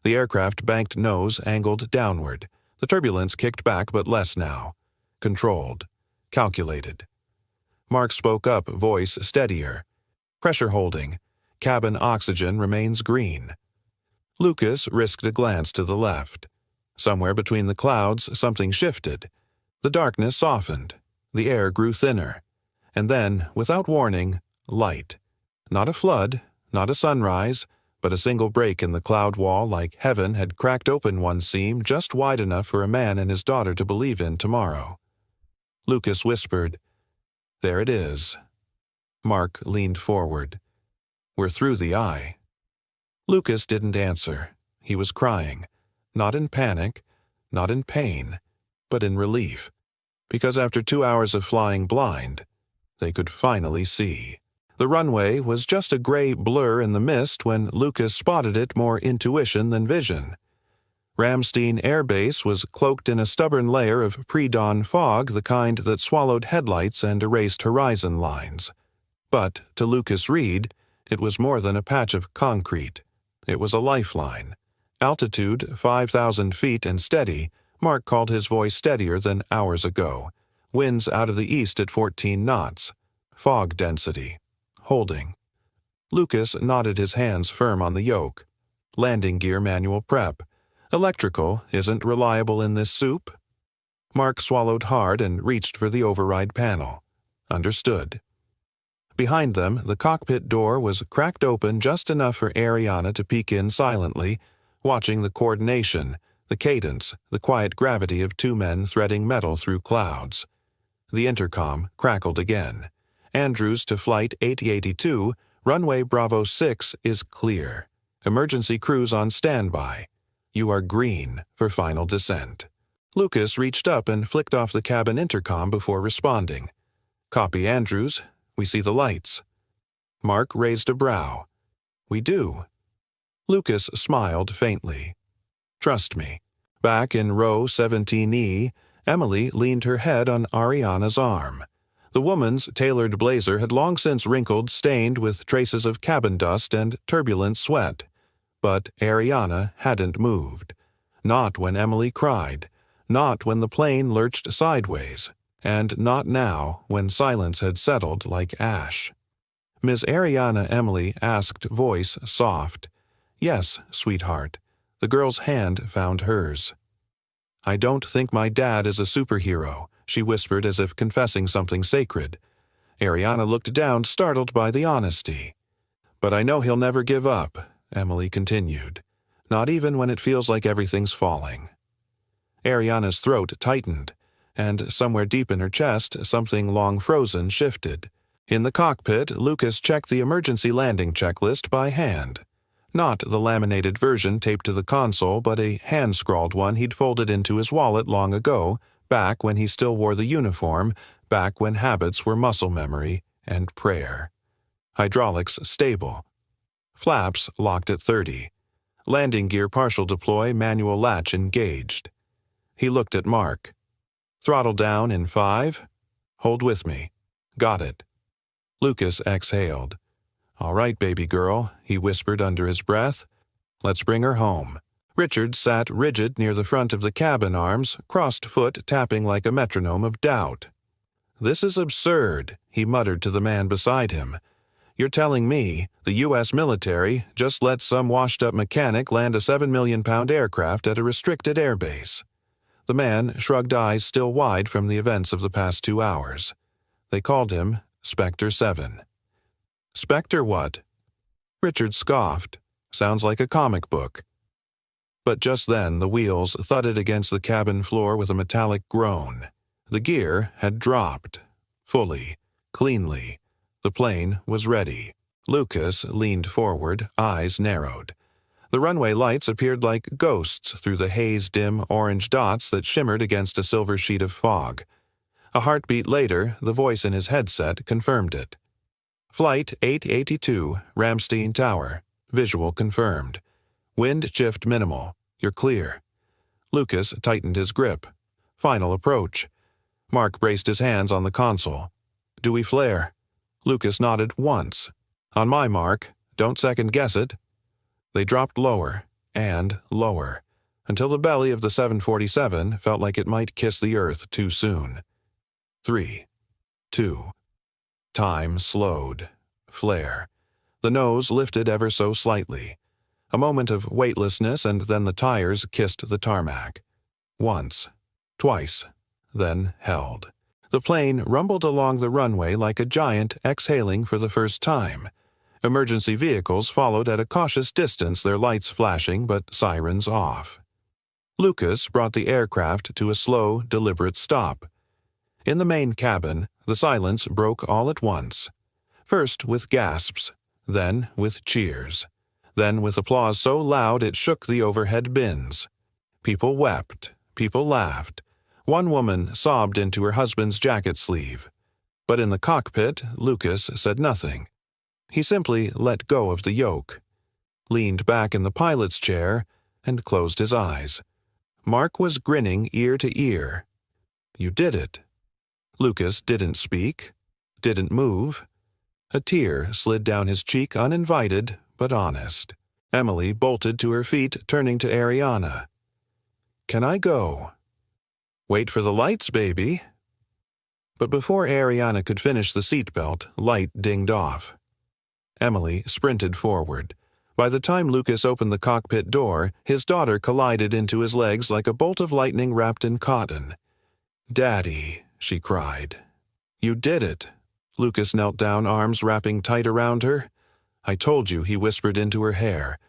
The aircraft banked nose angled downward. The turbulence kicked back, but less now. Controlled. Calculated. Mark spoke up, voice steadier. Pressure holding. Cabin oxygen remains green. Lucas risked a glance to the left. Somewhere between the clouds, something shifted. The darkness softened. The air grew thinner. And then, without warning, light. Not a flood, not a sunrise, but a single break in the cloud wall like heaven had cracked open one seam just wide enough for a man and his daughter to believe in tomorrow. Lucas whispered, There it is. Mark leaned forward. We're through the eye. Lucas didn't answer. He was crying, not in panic, not in pain, but in relief, because after 2 hours of flying blind, they could finally see. The runway was just a gray blur in the mist when Lucas spotted it more intuition than vision. Ramstein Air Base was cloaked in a stubborn layer of pre-dawn fog, the kind that swallowed headlights and erased horizon lines. But, to Lucas Reed, it was more than a patch of concrete. It was a lifeline. Altitude 5,000 feet and steady, Mark called his voice steadier than hours ago. Winds out of the east at 14 knots. Fog density. Holding. Lucas nodded, his hands firm on the yoke. Landing gear manual prep. Electrical isn't reliable in this soup. Mark swallowed hard and reached for the override panel. Understood. Behind them, the cockpit door was cracked open just enough for Ariana to peek in silently, watching the coordination, the cadence, the quiet gravity of two men threading metal through clouds. The intercom crackled again. Andrews to Flight 8082, runway Bravo 6 is clear. Emergency crews on standby. You are green for final descent. Lucas reached up and flicked off the cabin intercom before responding. Copy, Andrews. We see the lights. Mark raised a brow. We do. Lucas smiled faintly. Trust me. Back in row 17E, Emily leaned her head on Ariana's arm. The woman's tailored blazer had long since wrinkled, stained with traces of cabin dust and turbulent sweat. But Ariana hadn't moved. Not when Emily cried. Not when the plane lurched sideways. And not now when silence had settled like ash. Miss Ariana, Emily asked, voice soft. Yes, sweetheart. The girl's hand found hers. I don't think my dad is a superhero, she whispered as if confessing something sacred. Ariana looked down, startled by the honesty. But I know he'll never give up, Emily continued. Not even when it feels like everything's falling. Ariana's throat tightened, and somewhere deep in her chest, something long frozen shifted. In the cockpit, Lucas checked the emergency landing checklist by hand. Not the laminated version taped to the console, but a hand-scrawled one he'd folded into his wallet long ago, back when he still wore the uniform, back when habits were muscle memory and prayer. Hydraulics stable. Flaps locked at 30. Landing gear partial deploy, manual latch engaged. He looked at Mark. Throttle down in 5. Hold with me. Got it. Lucas exhaled. All right, baby girl, he whispered under his breath. Let's bring her home. Richard sat rigid near the front of the cabin, arms, crossed foot tapping like a metronome of doubt. This is absurd, he muttered to the man beside him. You're telling me the U.S. military just let some washed-up mechanic land a 7 million pound aircraft at a restricted airbase? The man shrugged, eyes still wide from the events of the past 2 hours. They called him Spectre 7. Spectre what? Richard scoffed. Sounds like a comic book. But just then the wheels thudded against the cabin floor with a metallic groan. The gear had dropped. Fully. Cleanly. The plane was ready. Lucas leaned forward, eyes narrowed. The runway lights appeared like ghosts through the haze-dim orange dots that shimmered against a silver sheet of fog. A heartbeat later, the voice in his headset confirmed it. Flight 882, Ramstein Tower. Visual confirmed. Wind shift minimal. You're clear. Lucas tightened his grip. Final approach. Mark braced his hands on the console. Do we flare? Lucas nodded once. On my mark. Don't second-guess it. They dropped lower and lower, until the belly of the 747 felt like it might kiss the earth too soon. 3, 2. Time slowed. Flare. The nose lifted ever so slightly. A moment of weightlessness, and then the tires kissed the tarmac. Once. Twice. Then held. The plane rumbled along the runway like a giant exhaling for the first time. Emergency vehicles followed at a cautious distance, their lights flashing but sirens off. Lucas brought the aircraft to a slow, deliberate stop. In the main cabin, the silence broke all at once. First with gasps, then with cheers, then with applause so loud it shook the overhead bins. People wept, people laughed. One woman sobbed into her husband's jacket sleeve. But in the cockpit, Lucas said nothing. He simply let go of the yoke, leaned back in the pilot's chair, and closed his eyes. Mark was grinning ear to ear. "You did it." Lucas didn't speak, didn't move. A tear slid down his cheek, uninvited but honest. Emily bolted to her feet, turning to Ariana. "Can I go?" "Wait for the lights, baby." But before Ariana could finish the seatbelt, light dinged off. Emily sprinted forward. By the time Lucas opened the cockpit door, his daughter collided into his legs like a bolt of lightning wrapped in cotton. "Daddy," she cried. "You did it." Lucas knelt down, arms wrapping tight around her. "I told you," he whispered into her hair.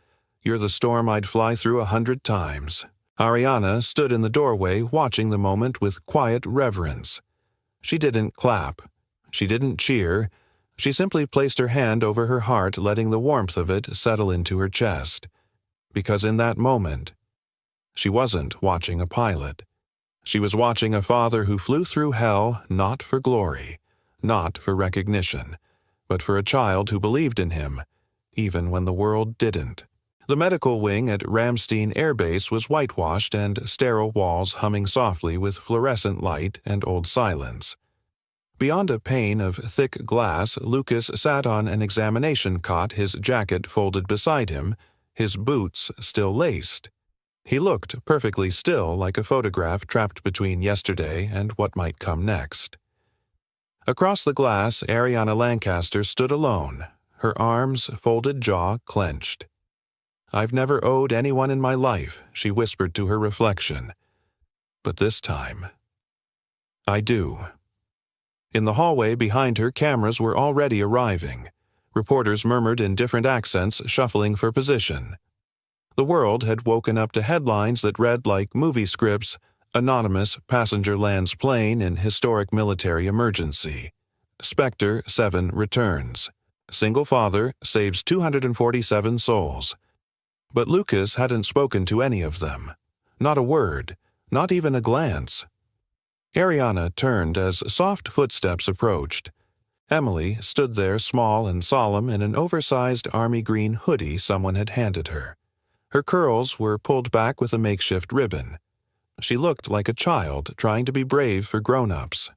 "You're the storm I'd fly through 100 times." Ariana stood in the doorway, watching the moment with quiet reverence. She didn't clap. She didn't cheer. She simply placed her hand over her heart, letting the warmth of it settle into her chest. Because in that moment, she wasn't watching a pilot. She was watching a father who flew through hell not for glory, not for recognition, but for a child who believed in him, even when the world didn't. The medical wing at Ramstein Air Base was whitewashed and sterile walls humming softly with fluorescent light and old silence. Beyond a pane of thick glass, Lucas sat on an examination cot, his jacket folded beside him, his boots still laced. He looked perfectly still, like a photograph trapped between yesterday and what might come next. Across the glass, Ariana Lancaster stood alone, her arms, folded jaw clenched. "I've never owed anyone in my life," she whispered to her reflection. "But this time, I do." In the hallway behind her, cameras were already arriving. Reporters murmured in different accents, shuffling for position. The world had woken up to headlines that read like movie scripts: "Anonymous passenger lands plane in historic military emergency." "Spectre 7 returns." "Single father saves 247 souls." But Lucas hadn't spoken to any of them. Not a word, not even a glance. Ariana turned as soft footsteps approached. Emily stood there, small and solemn, in an oversized army green hoodie someone had handed her. Her curls were pulled back with a makeshift ribbon. She looked like a child trying to be brave for grown-ups.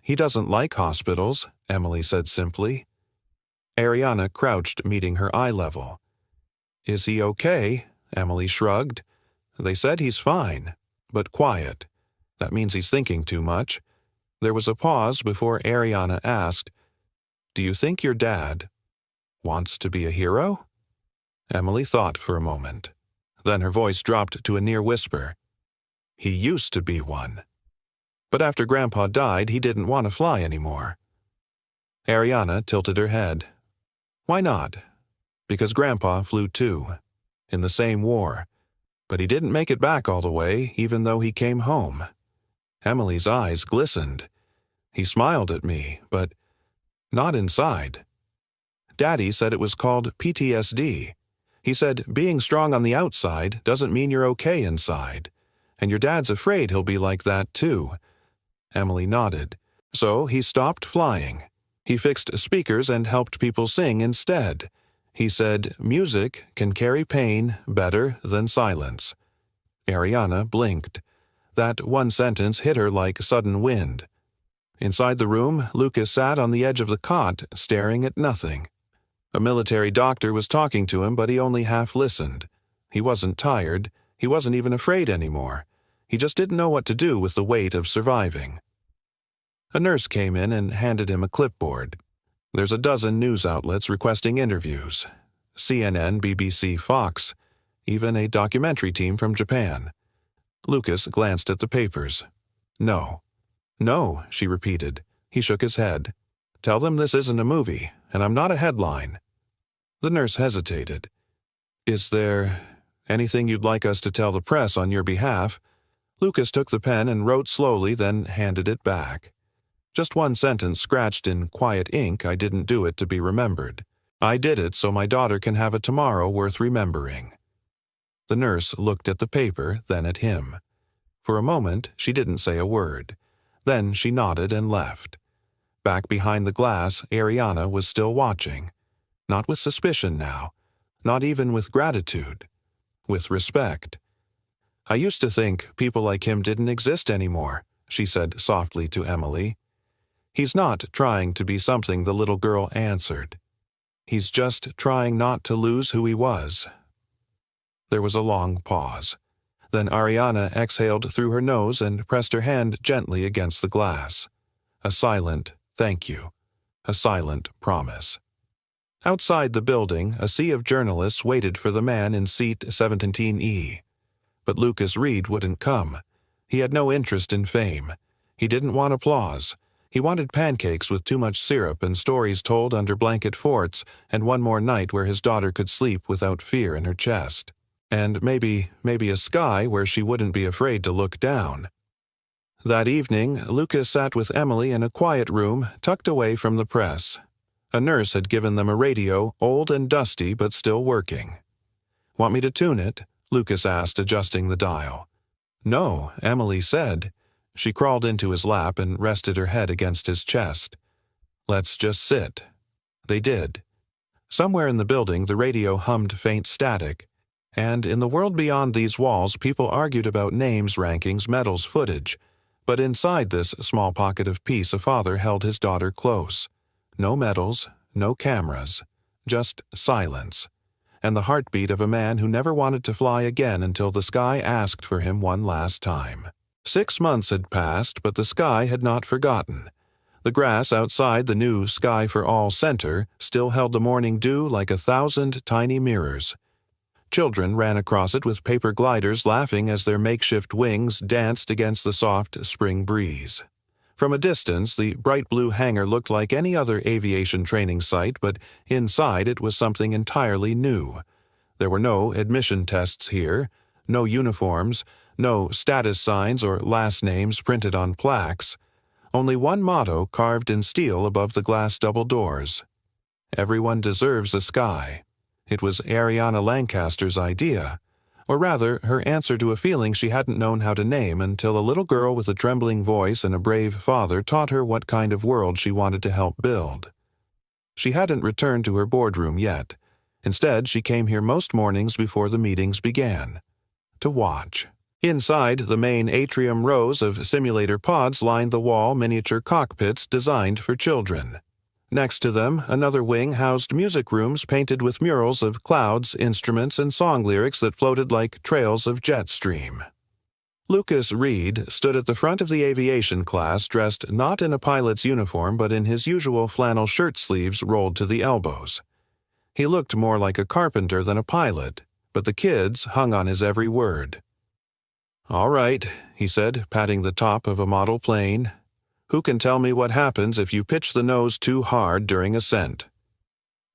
"He doesn't like hospitals," Emily said simply. Ariana crouched, meeting her eye level. "Is he okay?" Emily shrugged. "They said he's fine, but quiet. That means he's thinking too much." There was a pause before Ariana asked, "Do you think your dad wants to be a hero?" Emily thought for a moment. Then her voice dropped to a near whisper. "He used to be one. But after Grandpa died, he didn't want to fly anymore." Ariana tilted her head. "Why not?" "Because Grandpa flew too, in the same war. But he didn't make it back all the way, even though he came home." Emily's eyes glistened. "He smiled at me, but not inside. Daddy said it was called PTSD. He said being strong on the outside doesn't mean you're okay inside. And your dad's afraid he'll be like that too." Emily nodded. "So he stopped flying. He fixed speakers and helped people sing instead. He said music can carry pain better than silence." Ariana blinked. That one sentence hit her like sudden wind. Inside the room, Lucas sat on the edge of the cot, staring at nothing. A military doctor was talking to him, but he only half listened. He wasn't tired. He wasn't even afraid anymore. He just didn't know what to do with the weight of surviving. A nurse came in and handed him a clipboard. "There's a dozen news outlets requesting interviews. CNN, BBC, Fox, even a documentary team from Japan." Lucas glanced at the papers. "No." "No," she repeated. He shook his head. "Tell them this isn't a movie, and I'm not a headline." The nurse hesitated. "Is there anything you'd like us to tell the press on your behalf?" Lucas took the pen and wrote slowly, then handed it back. Just one sentence scratched in quiet ink. I didn't do it to be remembered. I did it so my daughter can have a tomorrow worth remembering." The nurse looked at the paper, then at him. For a moment, she didn't say a word. Then she nodded and left. Back behind the glass, Ariana was still watching. Not with suspicion now. Not even with gratitude. With respect. "I used to think people like him didn't exist anymore," she said softly to Emily. "He's not trying to be something," the little girl answered. "He's just trying not to lose who he was." There was a long pause. Then Ariana exhaled through her nose and pressed her hand gently against the glass. A silent thank you. A silent promise. Outside the building, a sea of journalists waited for the man in seat 17E. But Lucas Reed wouldn't come. He had no interest in fame. He didn't want applause. He wanted pancakes with too much syrup and stories told under blanket forts and one more night where his daughter could sleep without fear in her chest. And maybe a sky where she wouldn't be afraid to look down. That evening, Lucas sat with Emily in a quiet room tucked away from the press. A nurse had given them a radio, old and dusty but still working. "Want me to tune it?" Lucas asked, adjusting the dial. "No," Emily said. She crawled into his lap and rested her head against his chest. "Let's just sit." They did. Somewhere in the building, the radio hummed faint static. And in the world beyond these walls, people argued about names, rankings, medals, footage. But inside this small pocket of peace, a father held his daughter close. No medals, no cameras, just silence. And the heartbeat of a man who never wanted to fly again until the sky asked for him one last time. 6 months had passed, but the sky had not forgotten. The grass outside the new Sky for All Center still held the morning dew like 1,000 tiny mirrors. Children ran across it with paper gliders, laughing as their makeshift wings danced against the soft spring breeze. From a distance, the bright blue hangar looked like any other aviation training site, but inside it was something entirely new. There were no admission tests here, no uniforms, no status signs or last names printed on plaques. Only one motto carved in steel above the glass double doors. "Everyone deserves a sky." It was Ariana Lancaster's idea, or rather, her answer to a feeling she hadn't known how to name until a little girl with a trembling voice and a brave father taught her what kind of world she wanted to help build. She hadn't returned to her boardroom yet. Instead, she came here most mornings before the meetings began. To watch. Inside, the main atrium rows of simulator pods lined the wall miniature cockpits designed for children. Next to them, another wing housed music rooms painted with murals of clouds, instruments, and song lyrics that floated like trails of jet stream. Lucas Reed stood at the front of the aviation class dressed not in a pilot's uniform but in his usual flannel shirt sleeves rolled to the elbows. He looked more like a carpenter than a pilot, but the kids hung on his every word. "All right," he said, patting the top of a model plane. "Who can tell me what happens if you pitch the nose too hard during ascent?"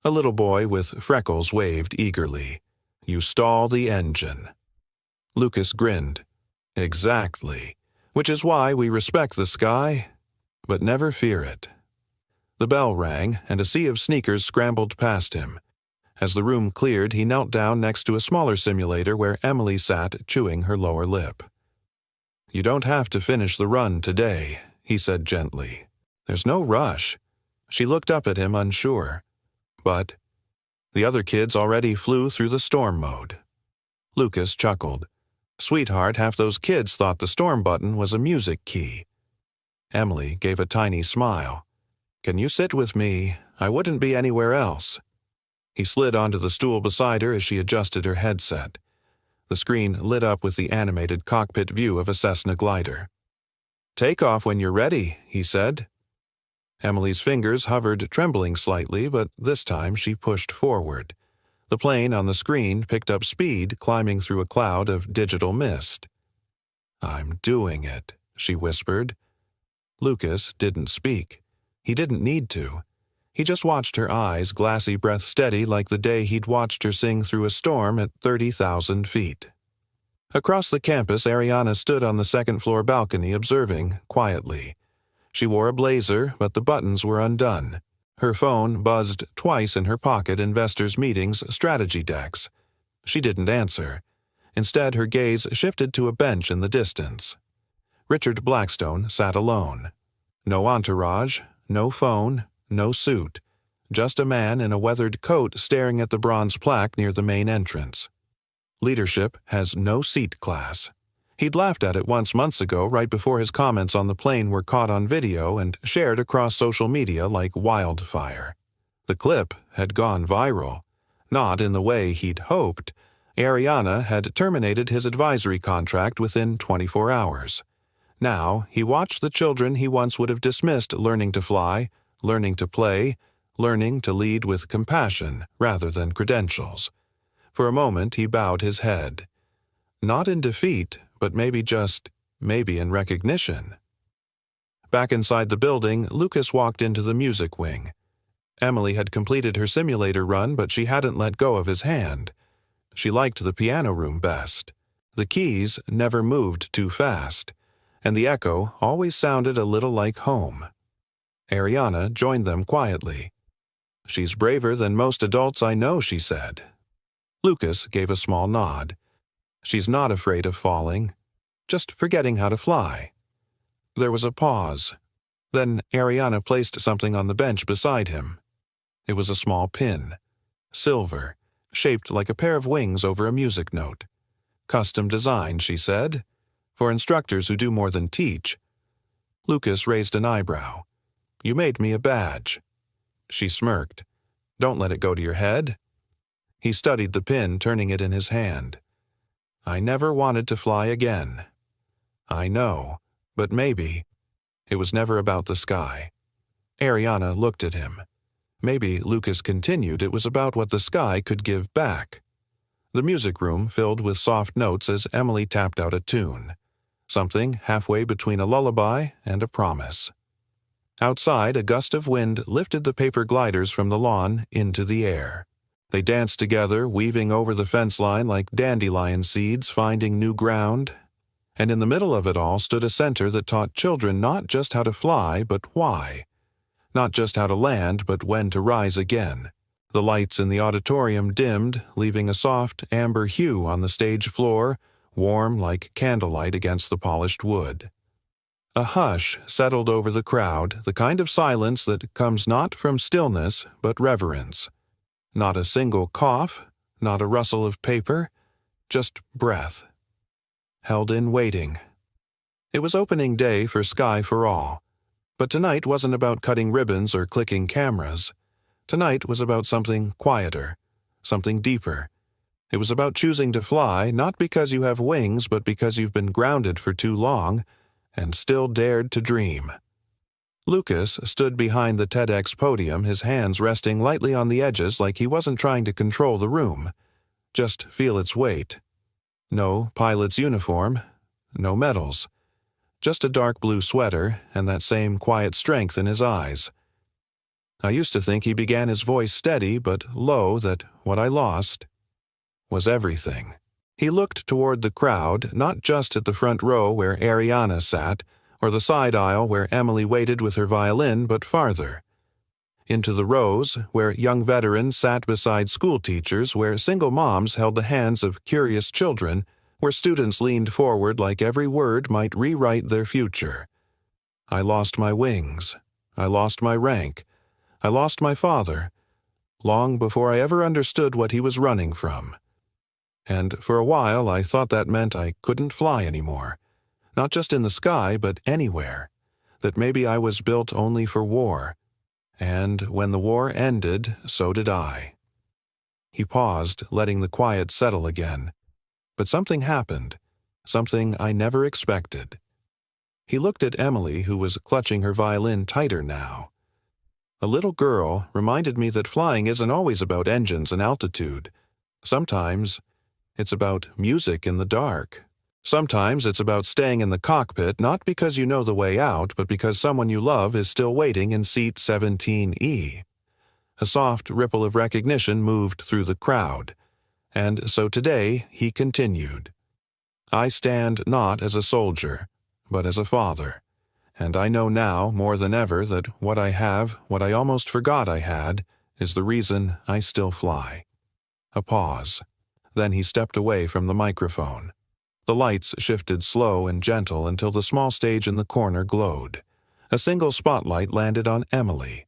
A little boy with freckles waved eagerly. "You stall the engine." Lucas grinned. "Exactly. Which is why we respect the sky, but never fear it." The bell rang, and a sea of sneakers scrambled past him. As the room cleared, he knelt down next to a smaller simulator where Emily sat, chewing her lower lip. "You don't have to finish the run today," he said gently. "There's no rush." She looked up at him, unsure. "But the other kids already flew through the storm mode." Lucas chuckled. "Sweetheart, half those kids thought the storm button was a music key." Emily gave a tiny smile. "Can you sit with me? I wouldn't be anywhere else." He slid onto the stool beside her as she adjusted her headset. The screen lit up with the animated cockpit view of a Cessna glider. "Take off when you're ready," he said. Emily's fingers hovered, trembling slightly, but this time she pushed forward. The plane on the screen picked up speed, climbing through a cloud of digital mist. "I'm doing it," she whispered. Lucas didn't speak. He didn't need to. He just watched her eyes, glassy breath steady like the day he'd watched her sing through a storm at 30,000 feet. Across the campus, Ariana stood on the second-floor balcony observing quietly. She wore a blazer, but the buttons were undone. Her phone buzzed twice in her pocket investors' meetings strategy decks. She didn't answer. Instead, her gaze shifted to a bench in the distance. Richard Blackstone sat alone. No entourage, no phone, no suit. Just a man in a weathered coat staring at the bronze plaque near the main entrance. Leadership has no seat class. He'd laughed at it once months ago, right before his comments on the plane were caught on video and shared across social media like wildfire. The clip had gone viral. Not in the way he'd hoped. Ariana had terminated his advisory contract within 24 hours. Now, he watched the children he once would have dismissed learning to fly, learning to play, learning to lead with compassion rather than credentials. For a moment, he bowed his head. Not in defeat, but maybe in recognition. Back inside the building, Lucas walked into the music wing. Emily had completed her simulator run, but she hadn't let go of his hand. She liked the piano room best. The keys never moved too fast, and the echo always sounded a little like home. Ariana joined them quietly. "She's braver than most adults I know," she said. Lucas gave a small nod. "She's not afraid of falling, just forgetting how to fly." There was a pause. Then Ariana placed something on the bench beside him. It was a small pin. Silver, shaped like a pair of wings over a music note. "Custom design," she said, "for instructors who do more than teach." Lucas raised an eyebrow. "You made me a badge." She smirked. "Don't let it go to your head." He studied the pin, turning it in his hand. "I never wanted to fly again." "I know, but maybe." It was never about the sky. Ariana looked at him. Maybe, Lucas continued, it was about what the sky could give back. The music room filled with soft notes as Emily tapped out a tune. Something halfway between a lullaby and a promise. Outside, a gust of wind lifted the paper gliders from the lawn into the air. They danced together, weaving over the fence line like dandelion seeds finding new ground. And in the middle of it all stood a center that taught children not just how to fly, but why. Not just how to land, but when to rise again. The lights in the auditorium dimmed, leaving a soft amber hue on the stage floor, warm like candlelight against the polished wood. A hush settled over the crowd, the kind of silence that comes not from stillness, but reverence. Not a single cough, not a rustle of paper, just breath. Held in waiting. It was opening day for Sky for All. But tonight wasn't about cutting ribbons or clicking cameras. Tonight was about something quieter, something deeper. It was about choosing to fly, not because you have wings, but because you've been grounded for too long, and still dared to dream. Lucas stood behind the TEDx podium, his hands resting lightly on the edges like he wasn't trying to control the room. Just feel its weight. No pilot's uniform, no medals. Just a dark blue sweater and that same quiet strength in his eyes. I used to think he began his voice steady but low, that what I lost was everything. He looked toward the crowd, not just at the front row where Ariana sat, or the side aisle where Emily waited with her violin, but farther. Into the rows, where young veterans sat beside school teachers, where single moms held the hands of curious children, where students leaned forward like every word might rewrite their future. I lost my wings. I lost my rank. I lost my father, long before I ever understood what he was running from. And for a while I thought that meant I couldn't fly anymore. Not just in the sky, but anywhere. That maybe I was built only for war. And when the war ended, so did I. He paused, letting the quiet settle again. But something happened. Something I never expected. He looked at Emily, who was clutching her violin tighter now. A little girl reminded me that flying isn't always about engines and altitude. Sometimes it's about music in the dark. Sometimes it's about staying in the cockpit not because you know the way out, but because someone you love is still waiting in seat 17E. A soft ripple of recognition moved through the crowd. And so today he continued. I stand not as a soldier, but as a father. And I know now, more than ever, that what I have, what I almost forgot I had, is the reason I still fly. A pause. Then he stepped away from the microphone. The lights shifted slow and gentle until the small stage in the corner glowed. A single spotlight landed on Emily.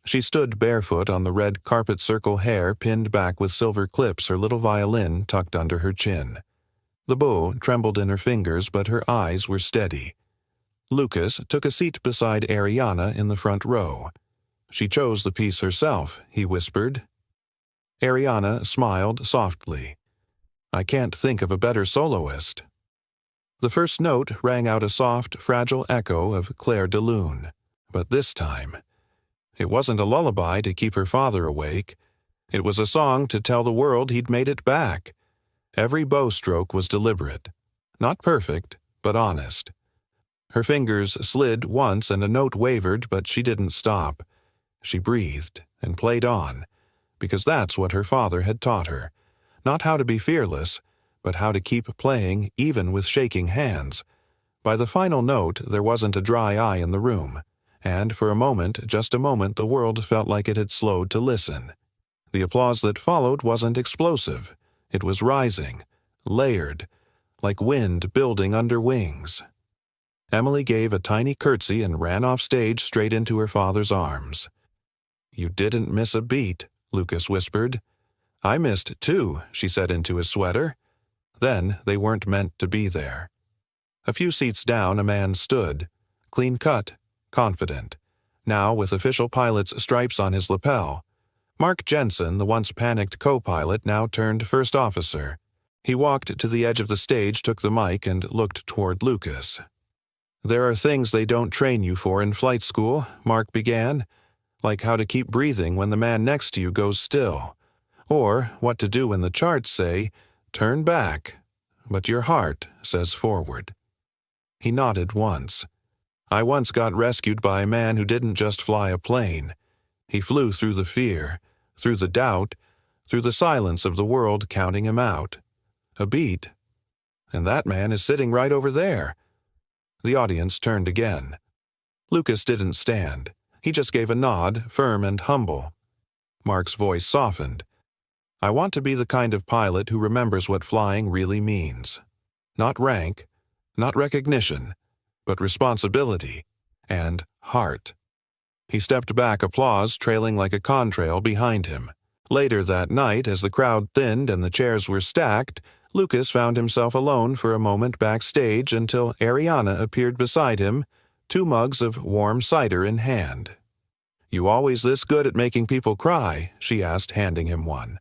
She stood barefoot on the red carpet circle hair pinned back with silver clips, her little violin tucked under her chin. The bow trembled in her fingers, but her eyes were steady. Lucas took a seat beside Ariana in the front row. She chose the piece herself, he whispered. Ariana smiled softly. I can't think of a better soloist. The first note rang out a soft, fragile echo of Claire de Lune. But this time, it wasn't a lullaby to keep her father awake. It was a song to tell the world he'd made it back. Every bow stroke was deliberate. Not perfect, but honest. Her fingers slid once and a note wavered, but she didn't stop. She breathed and played on, because that's what her father had taught her. Not how to be fearless, but how to keep playing even with shaking hands. By the final note, there wasn't a dry eye in the room, and for a moment, just a moment, the world felt like it had slowed to listen. The applause that followed wasn't explosive. It was rising, layered, like wind building under wings. Emily gave a tiny curtsy and ran off stage straight into her father's arms. You didn't miss a beat, Lucas whispered. I missed too, she said into his sweater. Then they weren't meant to be there. A few seats down, a man stood, clean-cut, confident, now with official pilot's stripes on his lapel. Mark Jensen, the once panicked co-pilot, now turned first officer. He walked to the edge of the stage, took the mic, and looked toward Lucas. There are things they don't train you for in flight school, Mark began, like how to keep breathing when the man next to you goes still, or what to do when the charts say, turn back, but your heart says forward. He nodded once. I once got rescued by a man who didn't just fly a plane. He flew through the fear, through the doubt, through the silence of the world counting him out. A beat. And that man is sitting right over there. The audience turned again. Lucas didn't stand. He just gave a nod, firm and humble. Mark's voice softened. I want to be the kind of pilot who remembers what flying really means. Not rank, not recognition, but responsibility and heart. He stepped back, applause trailing like a contrail behind him. Later that night, as the crowd thinned and the chairs were stacked, Lucas found himself alone for a moment backstage until Ariana appeared beside him, 2 mugs of warm cider in hand. You always this good at making people cry? She asked, handing him one.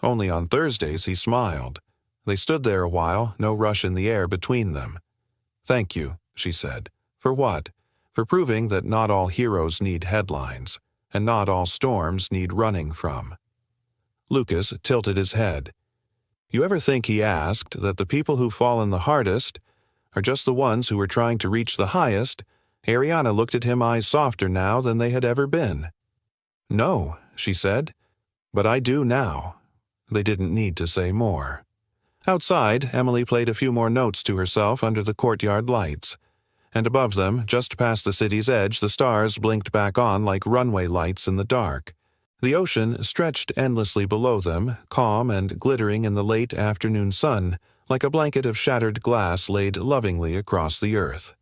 Only on Thursdays, he smiled. They stood there a while, no rush in the air between them. Thank you, she said. For what? For proving that not all heroes need headlines, and not all storms need running from. Lucas tilted his head. You ever think, he asked, that the people who've fallen the hardest are just the ones who are trying to reach the highest? Ariana looked at him, eyes softer now than they had ever been. No, she said, but I do now. They didn't need to say more. Outside, Emily played a few more notes to herself under the courtyard lights, and above them, just past the city's edge, the stars blinked back on like runway lights in the dark. The ocean stretched endlessly below them, calm and glittering in the late afternoon sun, like a blanket of shattered glass laid lovingly across the earth.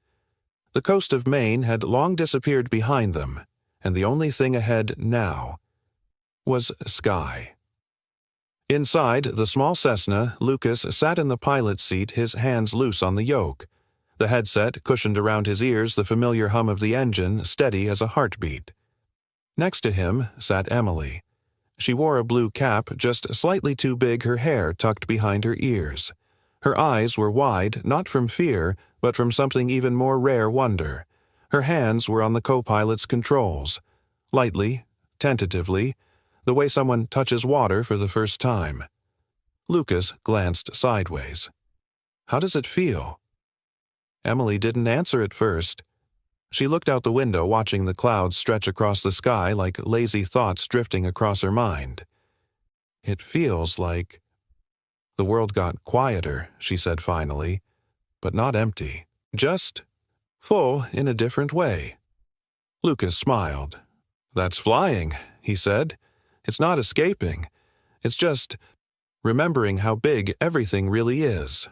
The coast of Maine had long disappeared behind them, and the only thing ahead now was sky. Inside the small Cessna, Lucas sat in the pilot's seat, his hands loose on the yoke. The headset cushioned around his ears, the familiar hum of the engine steady as a heartbeat. Next to him sat Emily. She wore a blue cap, just slightly too big, her hair tucked behind her ears. Her eyes were wide, not from fear, but from something even more rare wonder. Her hands were on the co-pilot's controls. Lightly, tentatively, the way someone touches water for the first time. Lucas glanced sideways. How does it feel? Emily didn't answer at first. She looked out the window, watching the clouds stretch across the sky like lazy thoughts drifting across her mind. It feels like... The world got quieter, she said finally, but not empty. Just full in a different way. Lucas smiled. "That's flying," he said. "It's not escaping. It's just remembering how big everything really is."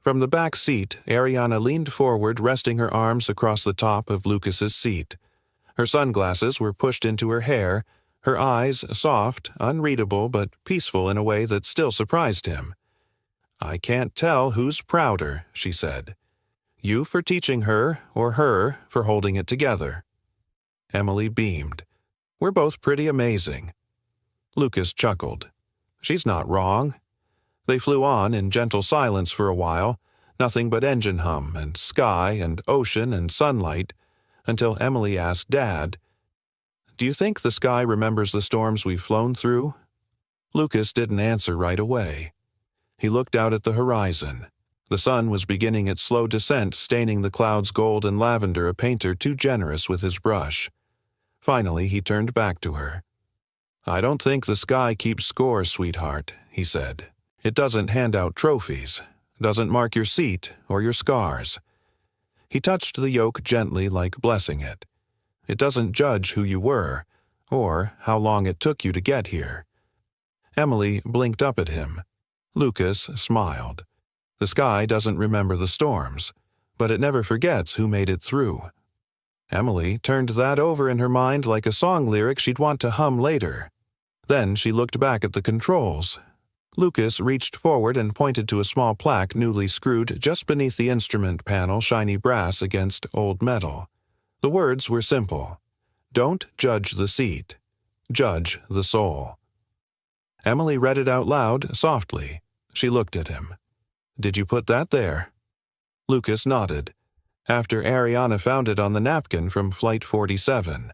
From the back seat, Ariana leaned forward, resting her arms across the top of Lucas's seat. Her sunglasses were pushed into her hair, her eyes soft, unreadable, but peaceful in a way that still surprised him. "I can't tell who's prouder," she said. "You for teaching her, or her for holding it together." Emily beamed. "We're both pretty amazing." Lucas chuckled. "She's not wrong." They flew on in gentle silence for a while, nothing but engine hum and sky and ocean and sunlight, until Emily asked Dad, "Do you think the sky remembers the storms we've flown through?" Lucas didn't answer right away. He looked out at the horizon. The sun was beginning its slow descent, staining the clouds gold and lavender, a painter too generous with his brush. Finally, he turned back to her. "I don't think the sky keeps score, sweetheart," he said. "It doesn't hand out trophies, doesn't mark your seat or your scars." He touched the yoke gently, like blessing it. "It doesn't judge who you were, or how long it took you to get here." Emily blinked up at him. Lucas smiled. "The sky doesn't remember the storms, but it never forgets who made it through." Emily turned that over in her mind like a song lyric she'd want to hum later. Then she looked back at the controls. Lucas reached forward and pointed to a small plaque newly screwed just beneath the instrument panel, shiny brass against old metal. The words were simple. "Don't judge the seat. Judge the soul." Emily read it out loud, softly. She looked at him. "Did you put that there?" Lucas nodded. "After Ariana found it on the napkin from Flight 47.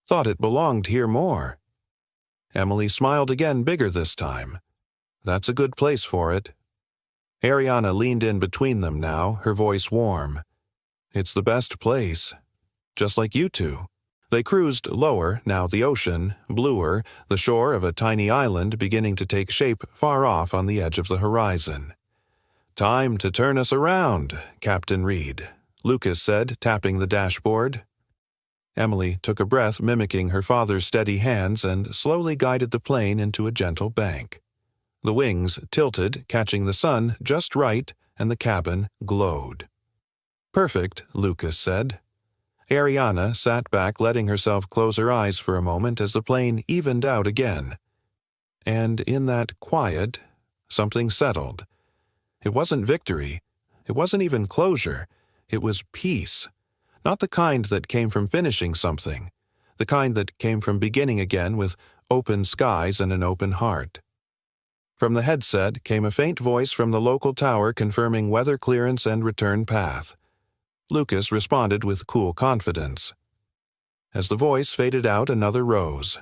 Thought it belonged here more." Emily smiled again, bigger this time. "That's a good place for it." Ariana leaned in between them now, her voice warm. "It's the best place. Just like you two." They cruised lower, now the ocean, bluer, the shore of a tiny island beginning to take shape far off on the edge of the horizon. "Time to turn us around, Captain Reed," Lucas said, tapping the dashboard. Emily took a breath, mimicking her father's steady hands, and slowly guided the plane into a gentle bank. The wings tilted, catching the sun just right, and the cabin glowed. "Perfect," Lucas said. Ariana sat back, letting herself close her eyes for a moment as the plane evened out again. And in that quiet, something settled. It wasn't victory. It wasn't even closure. It was peace. Not the kind that came from finishing something. The kind that came from beginning again with open skies and an open heart. From the headset came a faint voice from the local tower confirming weather clearance and return path. Lucas responded with cool confidence. As the voice faded out, another rose.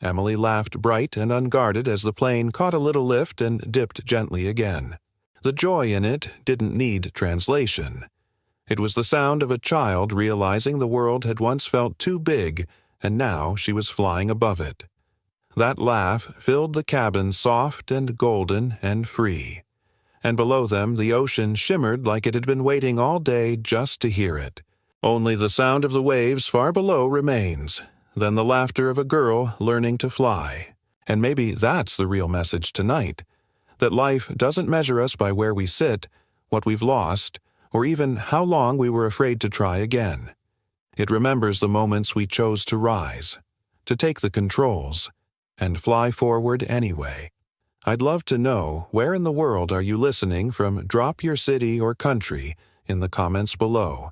Emily laughed bright and unguarded as the plane caught a little lift and dipped gently again. The joy in it didn't need translation. It was the sound of a child realizing the world had once felt too big, and now she was flying above it. That laugh filled the cabin soft and golden and free. And below them the ocean shimmered like it had been waiting all day just to hear it. Only the sound of the waves far below remains, then the laughter of a girl learning to fly. And maybe that's the real message tonight, that life doesn't measure us by where we sit, what we've lost, or even how long we were afraid to try again. It remembers the moments we chose to rise, to take the controls, and fly forward anyway. I'd love to know, where in the world are you listening from? Drop your city or country in the comments below.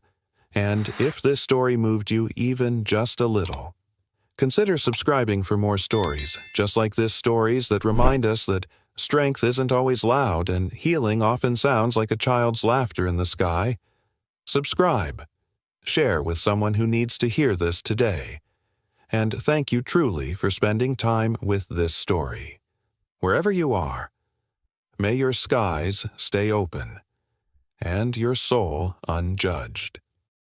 And if this story moved you even just a little, consider subscribing for more stories, just like this, stories that remind us that strength isn't always loud and healing often sounds like a child's laughter in the sky. Subscribe. Share with someone who needs to hear this today. And thank you truly for spending time with this story. Wherever you are, may your skies stay open and your soul unjudged.